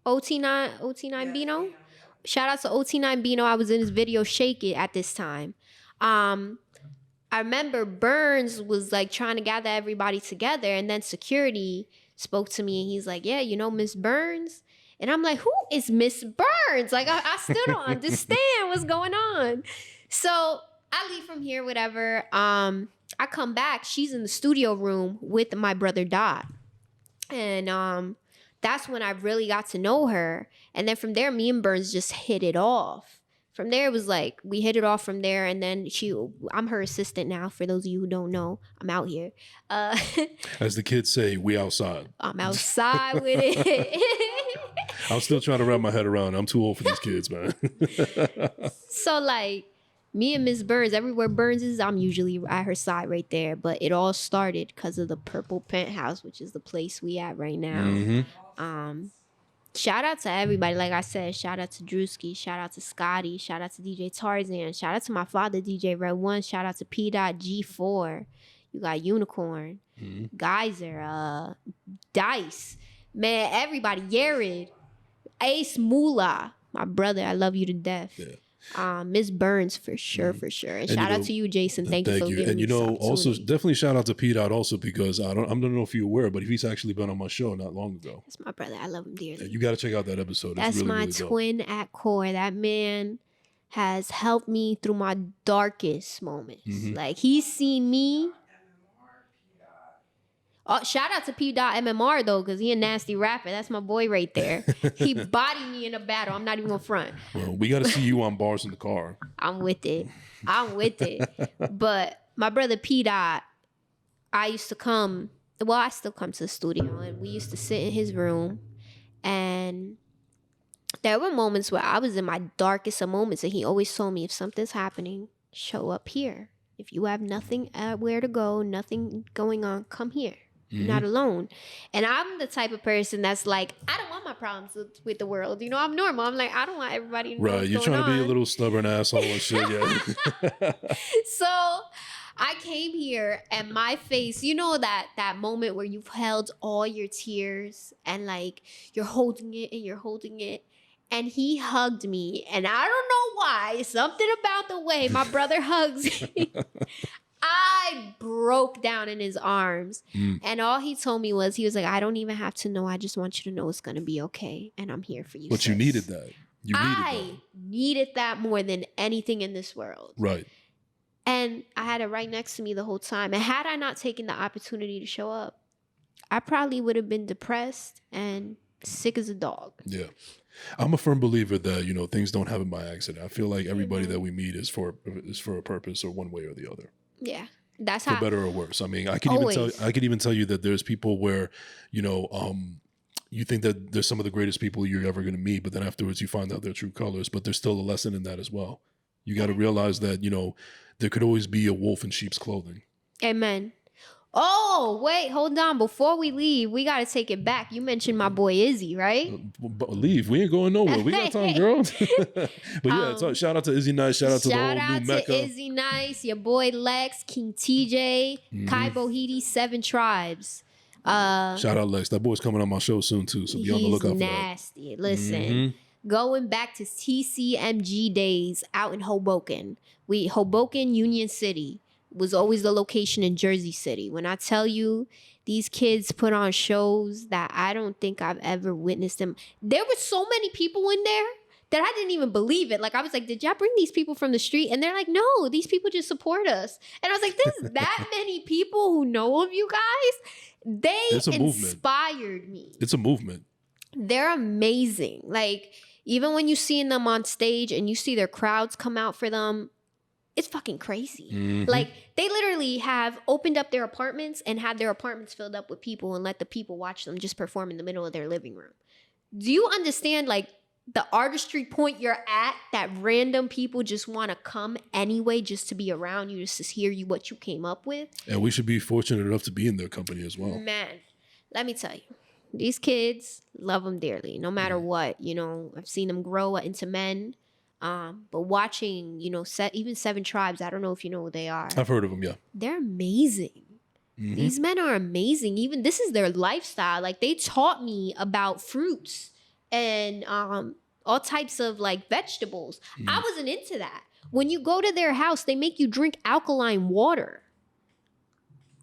OT9 Bino. Shout out to OT9 Bino. I was in his video Shake It at this time. I remember Burns was like trying to gather everybody together, and then security spoke to me and he's like, yeah, you know Miss Burns? And I'm like, who is Miss Burns? Like, I still don't understand what's going on. So I leave from here, whatever. I come back. She's in the studio room with my brother Dot. And that's when I really got to know her. And then from there, me and Burns just hit it off. From there, it was like, we hit it off from there. And then I'm her assistant now. For those of you who don't know, I'm out here. As the kids say, we outside. I'm outside with it. I'm still trying to wrap my head around it. I'm too old for these kids, man. So like, me and Miss Burns, everywhere Burns is, I'm usually at her side right there. But it all started because of the Purple Penthouse, which is the place we at right now. Mm-hmm. Shout out to everybody. Like I said, shout out to Drewski. Shout out to Scotty. Shout out to DJ Tarzan. Shout out to my father, DJ Red One. Shout out to P.G4. You got Unicorn, Geyser, Dice. Man, everybody. Yared. Ace Moolah. My brother, I love you to death. Yeah. Miss Burns for sure. And shout out to you, Jason. Thank you for giving me this opportunity. Also definitely shout out to P-Dot also, because I don't know if you're aware, but he's actually been on my show not long ago. That's my brother. I love him dearly. You got to check out that episode. That's really, my really twin dope. at core. That man has helped me through my darkest moments. Like, he's seen me. Oh, shout out to P.MMR though, because he a nasty rapper. That's my boy right there. He bodied me in a battle. I'm not even gonna front. Well, we got to see you on bars in the car. I'm with it. But my brother P-Dot, I used to come. Well, I still come to the studio, and we used to sit in his room, and there were moments where I was in my darkest of moments, and he always told me, if something's happening, show up here. If you have nothing where to go, nothing going on, come here. You're not alone. And I'm the type of person that's like, I don't want my problems with the world. You know, I'm normal. I'm like, I don't want everybody to know what's you're going trying to be on. a little stubborn asshole and shit, yeah. So I came here, and my face, you know, that moment where you've held all your tears and like you're holding it. And he hugged me, and I don't know why, something about the way my brother hugs me. I broke down in his arms. And all he told me was, he was like, I don't even have to know. I just want you to know it's going to be okay. And I'm here for you. But sis. You needed that. I needed that more than anything in this world. Right. And I had it right next to me the whole time. And had I not taken the opportunity to show up, I probably would have been depressed and sick as a dog. Yeah. I'm a firm believer that, you know, things don't happen by accident. I feel like everybody that we meet is for a purpose, or one way or the other. Yeah, that's for better or worse. I mean, I could even tell you that there's people where, you know, you think that they're some of the greatest people you're ever going to meet, but then afterwards you find out their true colors. But there's still a lesson in that as well. You got to realize that, you know, there could always be a wolf in sheep's clothing. Amen. Oh, wait, hold on. Before we leave, we got to take it back. You mentioned my boy Izzy, right? Leave. We ain't going nowhere. We got time, girl. But yeah, shout out to Izzy Nice. Shout out to the whole new Mecca. Shout out to Izzy Nice, your boy Lex, King TJ, Kai Bohidi, 7 Tribes. Shout out Lex. That boy's coming on my show soon too, so be on the lookout for that. He's nasty. Listen, going back to TCMG days out in Hoboken. Hoboken, Union City was always the location in Jersey City. When I tell you, these kids put on shows that I don't think I've ever witnessed them. There were so many people in there that I didn't even believe it. Like, I was like, did y'all bring these people from the street? And they're like, no, these people just support us. And I was like, there's that many people who know of you guys. They inspired me. It's a movement. They're amazing. Like, even when you see them on stage and you see their crowds come out for them, it's fucking crazy. Like, they literally have opened up their apartments and had their apartments filled up with people and let the people watch them just perform in the middle of their living room. Do you understand, like, the artistry point you're at, that random people just want to come anyway just to be around you, just to hear you what you came up with? And we should be fortunate enough to be in their company as well. Man, let me tell you. These kids, love them dearly, no matter what. You know, I've seen them grow into men. But watching, you know, even 7 Tribes, I don't know if you know who they are. I've heard of them, yeah. They're amazing. These men are amazing. Even this is their lifestyle. Like they taught me about fruits and all types of like vegetables. I wasn't into that. When you go to their house, they make you drink alkaline water.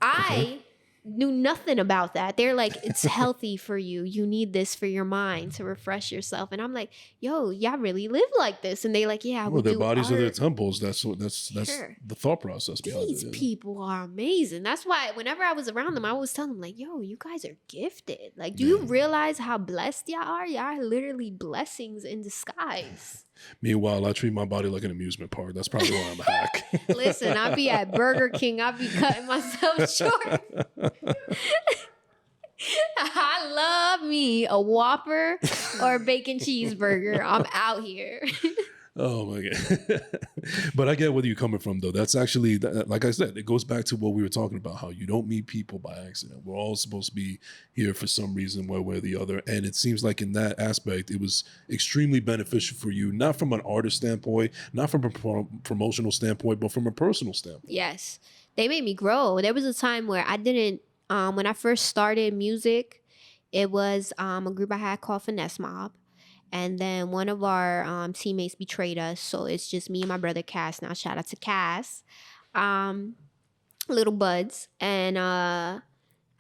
I knew nothing about that. They're like, it's healthy for you. You need this for your mind to refresh yourself. And I'm like, yo, y'all really live like this? And they like, yeah, Well, their bodies art. are their temples. That's the thought process behind These it. people are amazing. That's why whenever I was around them, I always tell them like, yo, you guys are gifted. Like, do you realize how blessed y'all are? Y'all are literally blessings in disguise. Meanwhile, I treat my body like an amusement park. That's probably why I'm a hack. Listen, I be at Burger King. I be cutting myself short. I love me a Whopper or a bacon cheeseburger. I'm out here. Oh my God. But I get where you're coming from though. That's actually, like I said, it goes back to what we were talking about, how you don't meet people by accident. We're all supposed to be here for some reason, one way or the other. And it seems like in that aspect, it was extremely beneficial for you, not from an artist standpoint, not from a promotional standpoint, but from a personal standpoint. Yes. They made me grow. There was a time where I didn't, when I first started music, it was a group I had called Finesse Mob. And then one of our teammates betrayed us. So it's just me and my brother Cass now. Shout out to Cass. Little buds. And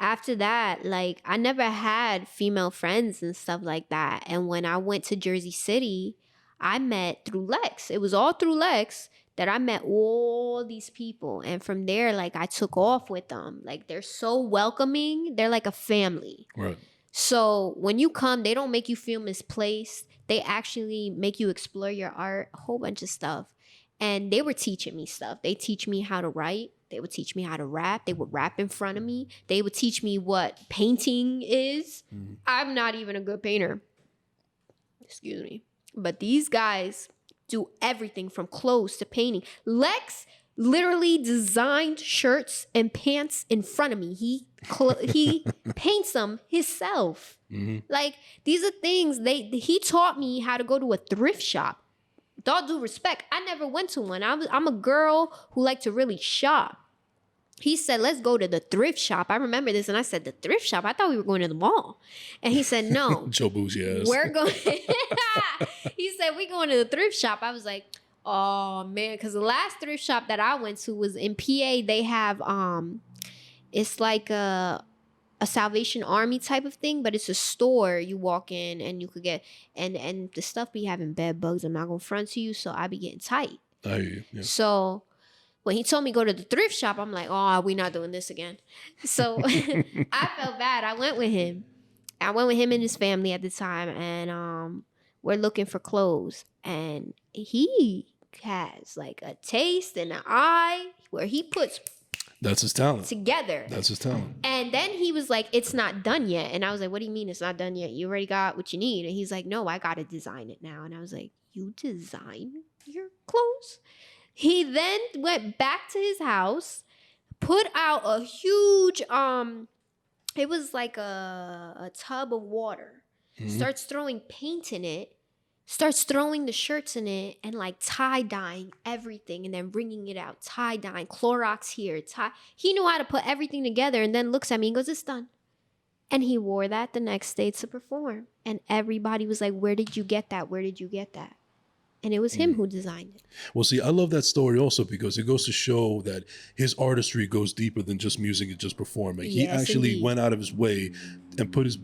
after that, like I never had female friends and stuff like that. And when I went to Jersey City, I met through Lex. It was all through Lex that I met all these people. And from there, like I took off with them. Like they're so welcoming. They're like a family. Right. So when you come, they don't make you feel misplaced. They actually make you explore your art, a whole bunch of stuff. And they were teaching me stuff. They teach me how to write. They would teach me how to rap. They would rap in front of me. They would teach me what painting is. I'm not even a good painter. Excuse me. But these guys do everything from clothes to painting. Lex literally designed shirts and pants in front of me. He paints them himself. Like these are things he taught me how to go to a thrift shop. With all due respect, I never went to one. I'm a girl who liked to really shop. He said, let's go to the thrift shop. I remember this, and I said, the thrift shop? I thought we were going to the mall. And he said, no. Joe Bougie ass. We're going. He said, we're going to the thrift shop. I was like, oh man, because the last thrift shop that I went to was in PA. They have it's like a Salvation Army type of thing, but it's a store. You walk in and you could get and the stuff be having bed bugs. I'm not gonna front to you, so I be getting tight. I hear you. Yeah. So when he told me go to the thrift shop, I'm like, oh, we're not doing this again. So I felt bad. I went with him. I went with him and his family at the time, and we're looking for clothes, and he has like a taste and an eye where he puts That's his talent. Together. That's his talent. And then he was like, it's not done yet. And I was like, what do you mean it's not done yet? You already got what you need. And he's like, no, I got to design it now. And I was like, you design your clothes? He then went back to his house, put out a huge, it was like a tub of water, starts throwing paint in it, starts throwing the shirts in it and like tie-dyeing everything and then bringing it out, tie-dyeing, Clorox here, He knew how to put everything together and then looks at me and goes, it's done. And he wore that the next day to perform. And everybody was like, where did you get that? Where did you get that? And it was him who designed it. Well, see, I love that story also because it goes to show that his artistry goes deeper than just music and just performing. Yes, he actually went out of his way and put his,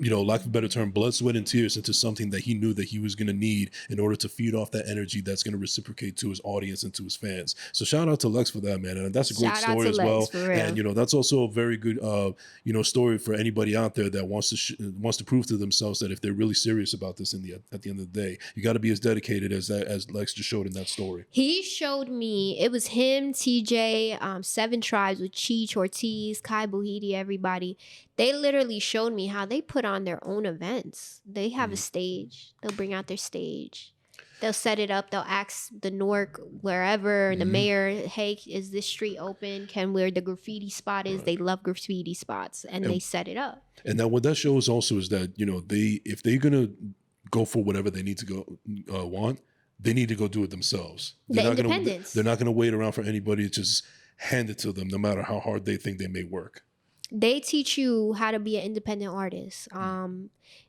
lack of a better term, blood, sweat, and tears into something that he knew that he was going to need in order to feed off that energy that's going to reciprocate to his audience and to his fans. So shout out to Lex for that, man. And that's a great story as well. And, that's also a very good, story for anybody out there that wants to prove to themselves that if they're really serious about this at the end of the day, you got to be as dedicated as Lex just showed in that story. He showed me, it was him, TJ, 7 Tribes with Cheech, Ortiz, Kai Buhidi, everybody. They literally showed me how they put on their own events. They have a stage. They'll bring out their stage. They'll set it up. They'll ask the Newark, wherever, the mayor, hey, is this street open? Can where the graffiti spot is? Right. They love graffiti spots, and they set it up. And now what that shows also is that, if they're going to go for whatever they need to go they need to go do it themselves. They're not going to wait around for anybody to just handed to them, no matter how hard they think they may work. They teach you how to be an independent artist.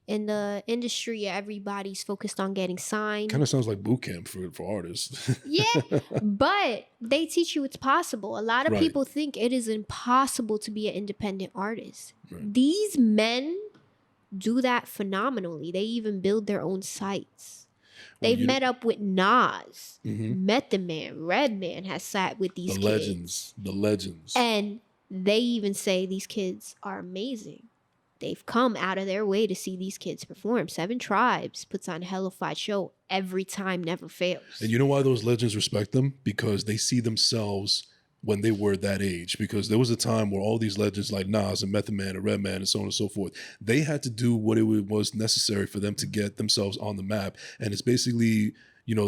In the industry, everybody's focused on getting signed. Kind of sounds like boot camp for artists. Yeah, but they teach you it's possible. A lot of people think it is impossible to be an independent artist. Right. These men do that phenomenally. They even build their own sites. They've met up with Nas, Method Man, Redman has sat with these kids. The legends. And they even say these kids are amazing. They've come out of their way to see these kids perform. 7 Tribes puts on a hellified show every time, never fails. And you know why those legends respect them? Because they see themselves when they were that age. Because there was a time where all these legends like Nas and Method Man and Redman and so on and so forth, they had to do what it was necessary for them to get themselves on the map. And it's basically,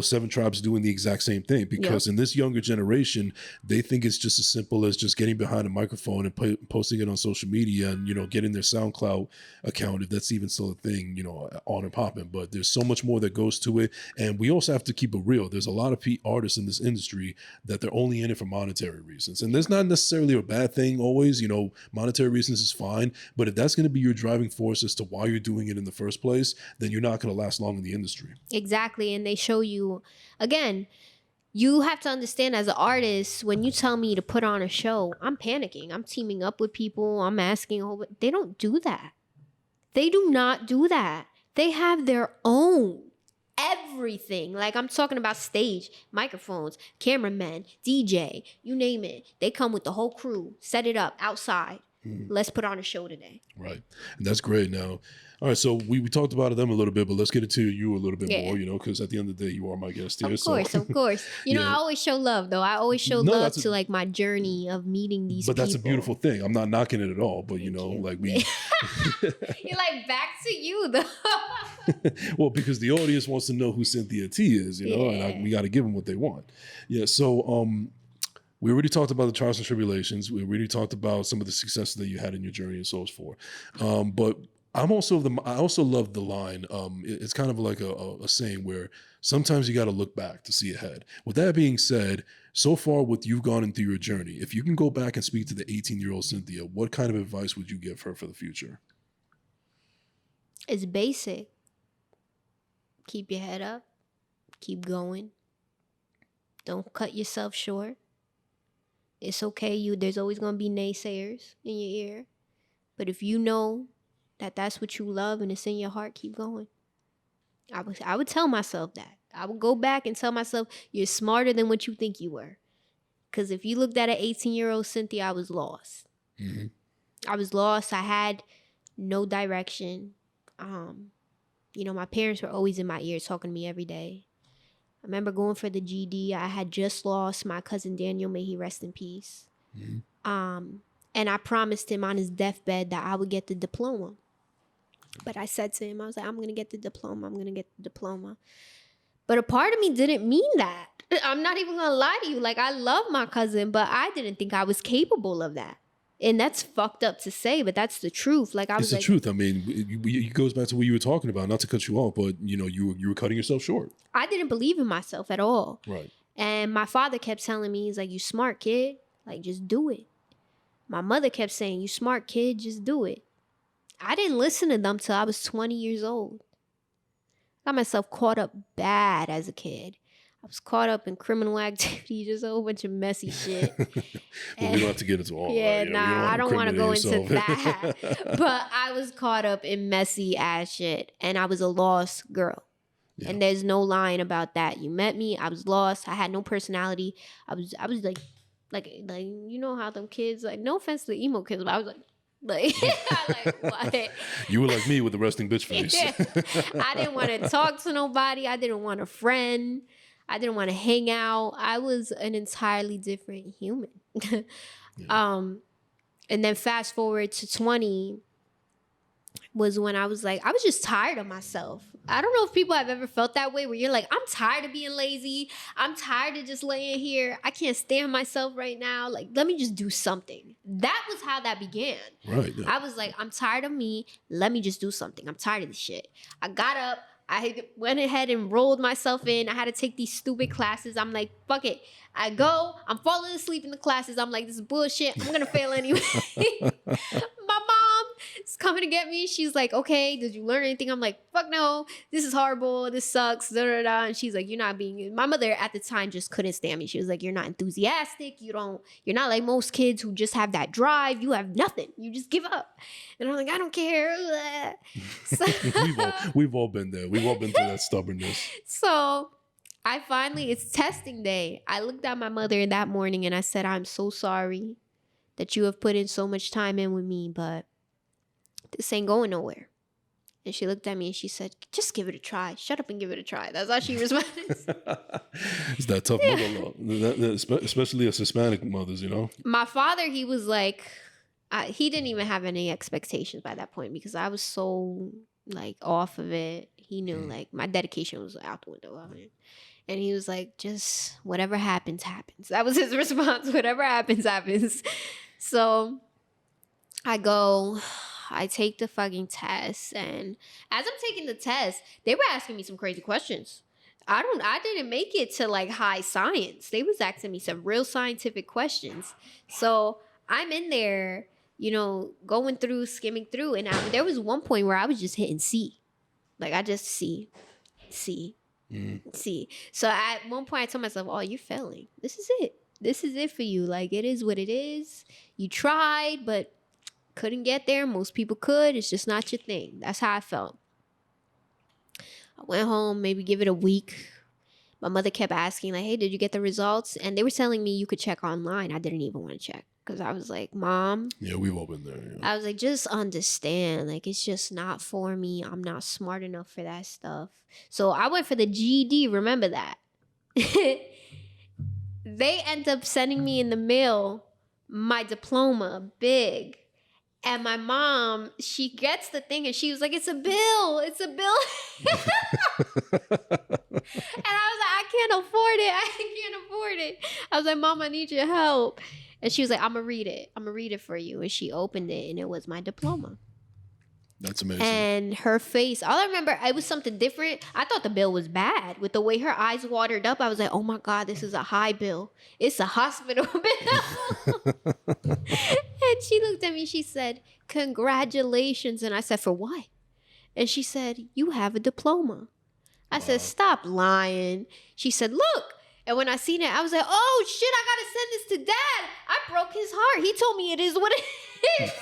7 Tribes doing the exact same thing, because in this younger generation, they think it's just as simple as just getting behind a microphone and posting it on social media and, getting their SoundCloud account, if that's even still a thing, on and popping. But there's so much more that goes to it. And we also have to keep it real. There's a lot of artists in this industry that they're only in it for monetary reasons. And that's not necessarily a bad thing always. Monetary reasons is fine. But if that's going to be your driving force as to why you're doing it in the first place, then you're not going to last long in the industry. Exactly. And they show you, again, you have to understand as an artist, when you tell me to put on a show, I'm panicking. I'm teaming up with people. I'm asking a whole. They don't do that. They do not do that. They have their own everything. Like, I'm talking about stage, microphones, cameramen, DJ, you name it. They come with the whole crew, set it up outside. Let's put on a show today. Right. And that's great. Now, all right, so we talked about them a little bit, but let's get into you a little bit more, because at the end of the day, you are my guest here. Of course. I always show love, though. I always show love to, like, my journey of meeting these people. But that's a beautiful thing. I'm not knocking it at all, but, like, we... You're like, back to you, though. Well, because the audience wants to know who CynthiaT is, and we got to give them what they want. Yeah, so... we already talked about the trials and tribulations. We already talked about some of the successes that you had in your journey and so forth. But I also love the line. It's kind of like a saying where sometimes you got to look back to see ahead. With that being said, so far what you've gone into your journey, if you can go back and speak to the 18-year-old Cynthia, what kind of advice would you give her for the future? It's basic. Keep your head up. Keep going. Don't cut yourself short. It's okay. There's always going to be naysayers in your ear. But if you know that that's what you love and it's in your heart, keep going. I would tell myself that. I would go back and tell myself, you're smarter than what you think you were. Because if you looked at an 18-year-old Cynthia, I was lost. Mm-hmm. I was lost. I had no direction. My parents were always in my ear talking to me every day. I remember going for the GD. I had just lost my cousin Daniel, may he rest in peace. Mm-hmm. And I promised him on his deathbed that I would get the diploma. But I said to him, I was like, I'm going to get the diploma. I'm going to get the diploma. But a part of me didn't mean that. I'm not even going to lie to you. Like, I love my cousin, but I didn't think I was capable of that. And that's fucked up to say, but that's the truth. Like, it's the truth. I mean, it goes back to what you were talking about. Not to cut you off, but you were cutting yourself short. I didn't believe in myself at all. Right. And my father kept telling me, he's like, "You smart, kid. Like, just do it." My mother kept saying, "You smart, kid. Just do it." I didn't listen to them till I was 20 years old. I got myself caught up bad as a kid. I was caught up in criminal activity, just a whole bunch of messy shit. Well, we don't have to get into all that. Yeah, I don't want to go into that. But I was caught up in messy ass shit, and I was a lost girl. Yeah. And there's no lying about that. You met me, I was lost. I had no personality. I was like you know how them kids, like, no offense to the emo kids, but I was like what? You were like me with the resting bitch face. I didn't want to talk to nobody. I didn't want a friend. I didn't want to hang out. I was an entirely different human. Yeah. And then fast forward to 20 was when I was just tired of myself. I don't know if people have ever felt that way, where you're like, I'm tired of being lazy. I'm tired of just laying here. I can't stand myself right now. Like, let me just do something. That was how that began. Right. Yeah. I was like, I'm tired of me. Let me just do something. I'm tired of this shit. I got up. I went ahead and rolled myself in. I had to take these stupid classes. I'm like, fuck it. I go. I'm falling asleep in the classes. I'm like, this is bullshit. I'm gonna fail anyway. My mom is coming to get me. She's like, okay, did you learn anything? I'm like, fuck no. This is horrible. This sucks. Da, da, da. And she's like, you're not being. My mother at the time just couldn't stand me. She was like, you're not enthusiastic. You're not like most kids who just have that drive. You have nothing. You just give up. And I'm like, I don't care. So, we've all been there. We've all been through that stubbornness. So it's testing day. I looked at my mother that morning and I said, I'm so sorry that you have put in so much time in with me, but this ain't going nowhere. And she looked at me and she said, just give it a try. Shut up and give it a try. That's how she responded. It's that tough mother, especially as Hispanic mothers, you know? My father, he was like, he didn't even have any expectations by that point because I was so like off of it. He knew like my dedication was out the window of it. And he was like, just whatever happens, happens. That was his response. Whatever happens, happens. So I take the fucking test. And as I'm taking the test, they were asking me some crazy questions. I didn't make it to like high science. They was asking me some real scientific questions. So I'm in there, going through, skimming through. And there was one point where I was just hitting C. Like I just C. So at one point I told myself, oh, you're failing. This is it. This is it for you. Like it is what it is. You tried, but couldn't get there. Most people could. It's just not your thing. That's how I felt. I went home, maybe give it a week. My mother kept asking, like, hey, did you get the results? And they were telling me you could check online. I didn't even want to check because I was like, Mom. Yeah, we've all been there. Yeah. I was like, just understand. Like, it's just not for me. I'm not smart enough for that stuff. So I went for the GED. Remember that. They end up sending me in the mail my diploma, big. And my mom, she gets the thing and she was like, it's a bill. It's a bill. And I was like, I can't afford it. I was like, Mom, I need your help. And she was like, I'm going to read it. I'm going to read it for you. And she opened it and it was my diploma. That's amazing. And her face, all I remember, it was something different. I thought the bill was bad. With the way her eyes watered up, I was like, oh my God, this is a high bill. It's a hospital bill. And she looked at me, she said, congratulations. And I said, for what? And she said, you have a diploma. I said, stop lying. She said, look. And when I seen it, I was like, oh shit, I gotta send this to Dad. I broke his heart. He told me it is what it is.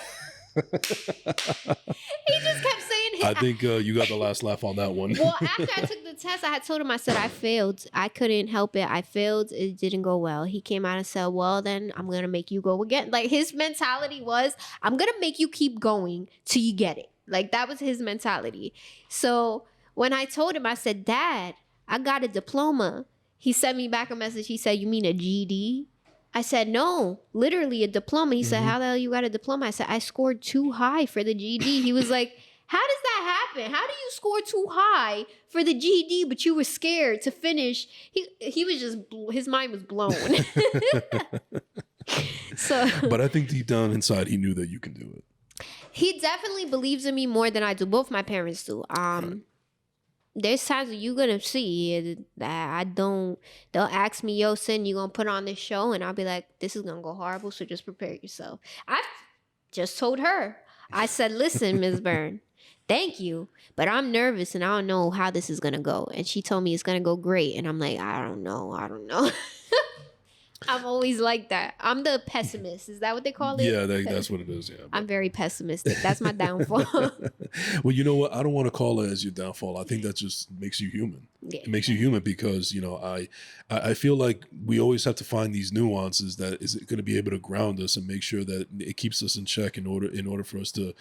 He just kept saying I think you got the last laugh on that one. Well, after I took the test, I had told him, I said, I failed. I couldn't help it. I failed. It didn't go well. He came out and said, well, then I'm going to make you go again. Like his mentality was, I'm going to make you keep going till you get it. Like that was his mentality. So when I told him, I said, Dad, I got a diploma. He sent me back a message. He said, you mean a GED? I said, no, literally a diploma. He said, how the hell you got a diploma? I said, I scored too high for the GED. He was like, how does that happen? How do you score too high for the GED, but you were scared to finish? He was just, his mind was blown. But I think deep down inside, he knew that you can do it. He definitely believes in me more than I do. Both my parents do. Right. There's times that you're gonna see that I don't. They'll ask me, yo, Cyn, you gonna put on this show? And I'll be like, this is gonna go horrible, so just prepare yourself. I've just told her. I said, listen, Ms. Byrne, thank you, but I'm nervous and I don't know how this is gonna go. And she told me it's gonna go great. And I'm like, I don't know. I'm always like that. I'm the pessimist. Is that what they call it? Yeah, that's what it is. Yeah, I'm very pessimistic. That's my downfall. Well, you know what? I don't want to call it as your downfall. I think that just makes you human. Yeah. It makes you human because, I feel like we always have to find these nuances that is going to be able to ground us and make sure that it keeps us in check in order for us to,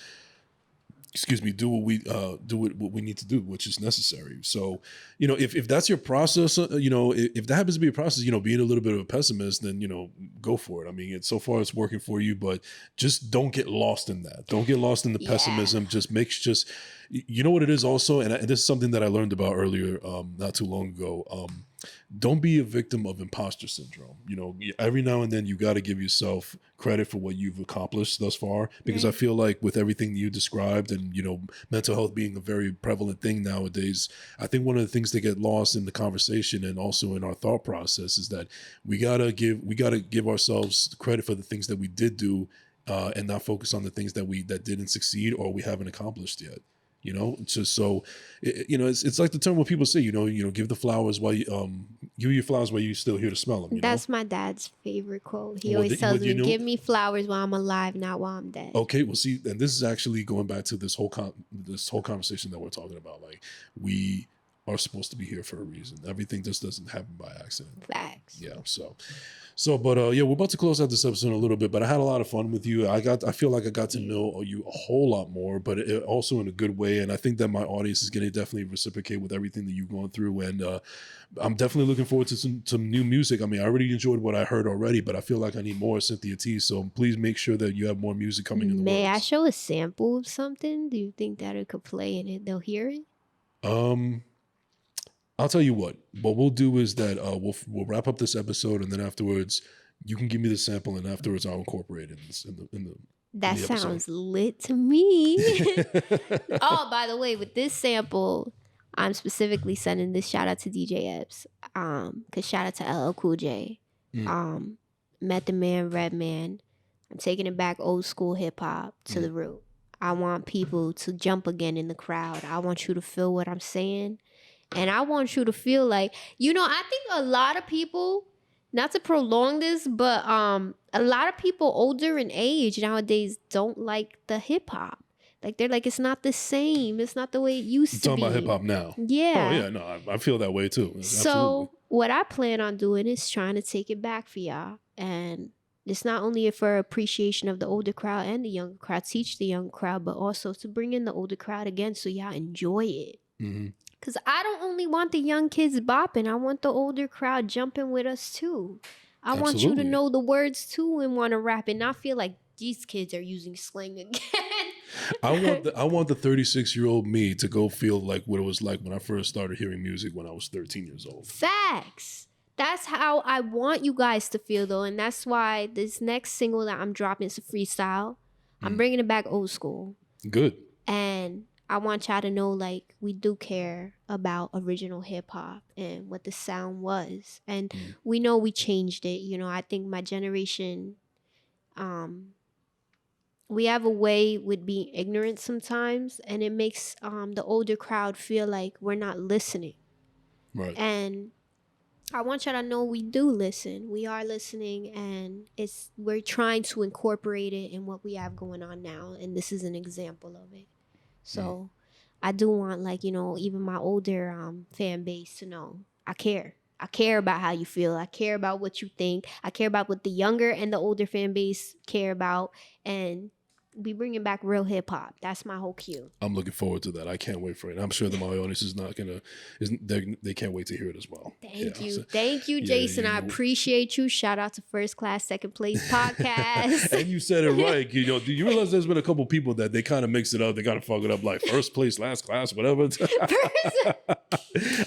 do what we need to do, which is necessary. So, if that's your process, if that happens to be a process, being a little bit of a pessimist, then, go for it. I mean, so far it's working for you, but just don't get lost in that. Don't get lost in the pessimism. You know what it is also, and this is something that I learned about earlier, not too long ago. don't be a victim of imposter syndrome. Every now and then you got to give yourself credit for what you've accomplished thus far, because I feel like with everything you described and, mental health being a very prevalent thing nowadays, I think one of the things that get lost in the conversation and also in our thought process is that we got to give ourselves credit for the things that we did do, and not focus on the things that didn't succeed or we haven't accomplished yet. It's like the term when people say, give the flowers while you, give your flowers while you still here to smell them. That's my dad's favorite quote. He always tells me, give me flowers while I'm alive, not while I'm dead. Okay, well, see, and this is actually going back to this whole conversation that we're talking about. Like, we are supposed to be here for a reason. Everything just doesn't happen by accident. Facts. Yeah. But we're about to close out this episode in a little bit, but I had a lot of fun with you. I feel like I got to know you a whole lot more, but also in a good way. And I think that my audience is going to definitely reciprocate with everything that you've gone through. And I'm definitely looking forward to some new music. I mean, I already enjoyed what I heard already, but I feel like I need more CynthiaT. So please make sure that you have more music coming in the May works. I show a sample of something? Do you think that it could play and they'll hear it? I'll tell you what we'll do is that we'll wrap up this episode, and then afterwards you can give me the sample, and afterwards I'll incorporate it in the That in the sounds episode. lit to me. Oh, by the way, with this sample, I'm specifically sending this shout out to DJ Epps. Cause shout out to LL Cool J. Method Man, Redman. I'm taking it back old school hip hop to the root. I want people to jump again in the crowd. I want you to feel what I'm saying. And I want you to feel like, I think a lot of people, not to prolong this, but a lot of people older in age nowadays don't like the hip hop. Like, they're like, it's not the same. It's not the way it used to be. Talking about hip hop now. Yeah. Oh, yeah. No, I feel that way too. So Absolutely. what I plan on doing is trying to take it back for y'all. And it's not only for appreciation of the older crowd and the younger crowd, teach the young crowd, but also to bring in the older crowd again so y'all enjoy it. Because I don't only want the young kids bopping. I want the older crowd jumping with us too. I want you to know the words too and want to rap and not feel like these kids are using slang again. I want the 36-year-old me to go feel like what it was like when I first started hearing music when I was 13 years old. Facts. That's how I want you guys to feel, though. And that's why this next single that I'm dropping is a freestyle. I'm bringing it back old school. Good. And I want y'all to know, like, we do care about original hip hop and what the sound was. And we know we changed it. I think my generation, we have a way with being ignorant sometimes. And it makes the older crowd feel like we're not listening. Right. And I want y'all to know we do listen. We are listening, and we're trying to incorporate it in what we have going on now. And this is an example of it. So I do want, like, even my older fan base to know I care. I care about how you feel. I care about what you think. I care about what the younger and the older fan base care about. And we bringing back real hip hop. That's my whole cue. I'm looking forward to that. I can't wait for it. I'm sure that my audience is not gonna. They can't wait to hear it as well. Thank you, Jason. I appreciate you. Shout out to First Class, Second Place podcast. And you said it right. Do you realize there's been a couple people that they kind of mix it up. They gotta fuck it up like first place, last class, whatever.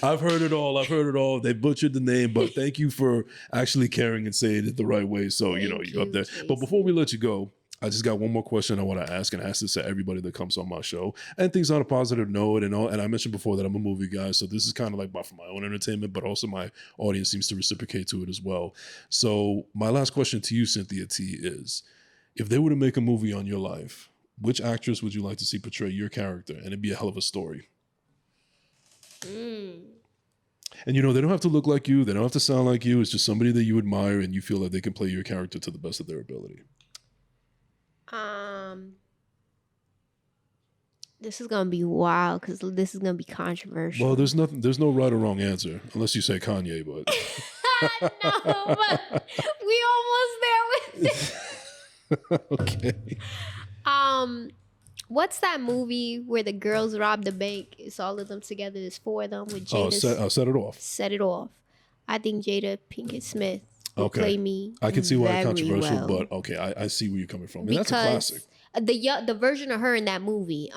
I've heard it all. They butchered the name, but thank you for actually caring and saying it the right way. So you're up there. Jason. But before we let you go, I just got one more question I want to ask, and I ask this to everybody that comes on my show. And things on a positive note, and I mentioned before that I'm a movie guy, so this is kind of like for my own entertainment, but also my audience seems to reciprocate to it as well. So my last question to you, CynthiaT, is if they were to make a movie on your life, which actress would you like to see portray your character? And it'd be a hell of a story. And they don't have to look like you, they don't have to sound like you. It's just somebody that you admire and you feel that they can play your character to the best of their ability. This is gonna be wild because this is gonna be controversial. Well, there's no right or wrong answer unless you say Kanye, but no, but we almost there with it. Okay. What's that movie where the girls rob the bank? It's all of them together. There's four of them with Jada. Set It Off. Set It Off. I think Jada Pinkett Smith will play me. I can see why it's controversial, well. but okay, I see where you're coming from. And that's a classic. The version of her in that movie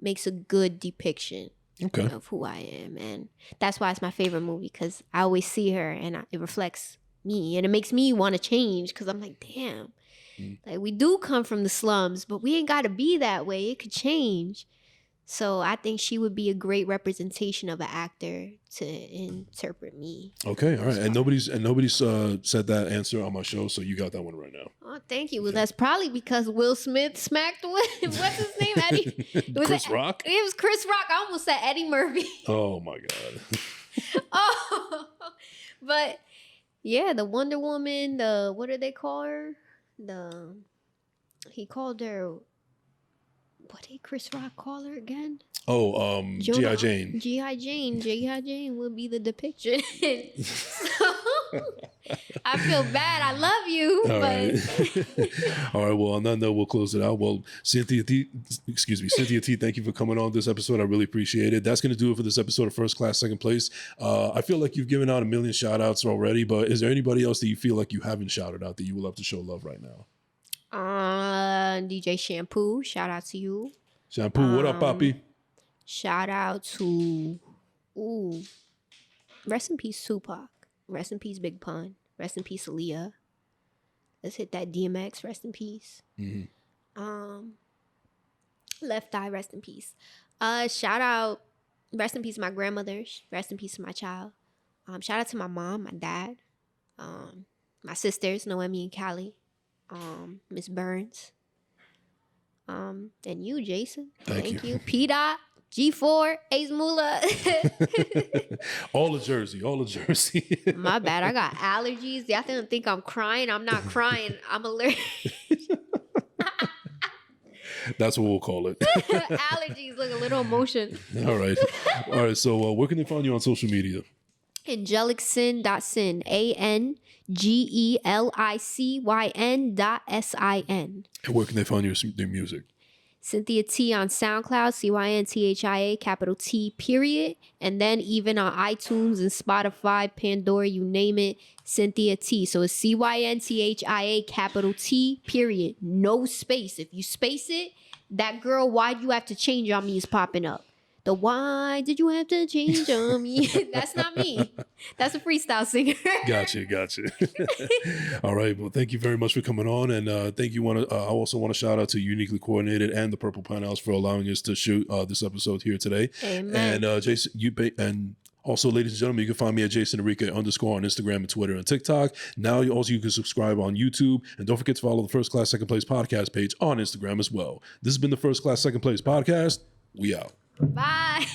makes a good depiction Okay. of who I am. And that's why it's my favorite movie, because I always see her and it reflects me. And it makes me want to change, because I'm like, damn, like we do come from the slums, but we ain't got to be that way. It could change. So I think she would be a great representation of an actor to interpret me. Okay, all right. And nobody's said that answer on my show, so you got that one right now. Oh, thank you. Well, that's probably because Will Smith smacked what's his name? Eddie. Chris Rock? It was Chris Rock. I almost said Eddie Murphy. Oh my God. Oh, but yeah, the Wonder Woman. What did they call her? He called her. What did Chris Rock call her again? Oh, G.I. Jane. G.I. Jane would be the depiction. So, I feel bad. I love you. All but right. All right. Well, on that note, we'll close it out. Well, CynthiaT, thank you for coming on this episode. I really appreciate it. That's going to do it for this episode of First Class, Second Place. I feel like you've given out a million shout outs already, but is there anybody else that you feel like you haven't shouted out that you would love to show love right now? DJ Shampoo, shout out to you. Shampoo, what up, Papi? Shout out to rest in peace Tupac, rest in peace Big Pun, rest in peace Aaliyah. Let's hit that DMX, rest in peace. Left Eye, rest in peace. Shout out, rest in peace my grandmother, rest in peace to my child. Shout out to my mom, my dad, my sisters Noemi and Callie. Miss Burns, and you, Jason. Thank you. P-Dot, G4, Ace Moolah. all of Jersey. My bad. I got allergies. Y'all didn't think I'm crying. I'm not crying. I'm allergic. That's what we'll call it. Allergies, look, a little emotion. All right. So where can they find you on social media? AngelicSyn.sin, ANGELICYN.SIN. And where can they find their music? CynthiaT on SoundCloud, CYNTHIA, capital T, period. And then even on iTunes and Spotify, Pandora, you name it, CynthiaT. So it's CYNTHIA, capital T, period. No space. If you space it, that girl, why do you have to change on me is popping up. The why did you have to change on me? That's not me. That's a freestyle singer. Gotcha. All right. Well, thank you very much for coming on. And thank you. I also want to shout out to Uniquely Coordinated and the Purple Pine House for allowing us to shoot this episode here today. Amen. And Jason, and also, ladies and gentlemen, you can find me at Jason Enrique _ on Instagram and Twitter and TikTok. Now you can subscribe on YouTube. And don't forget to follow the First Class, Second Place podcast page on Instagram as well. This has been the First Class, Second Place podcast. We out. Bye.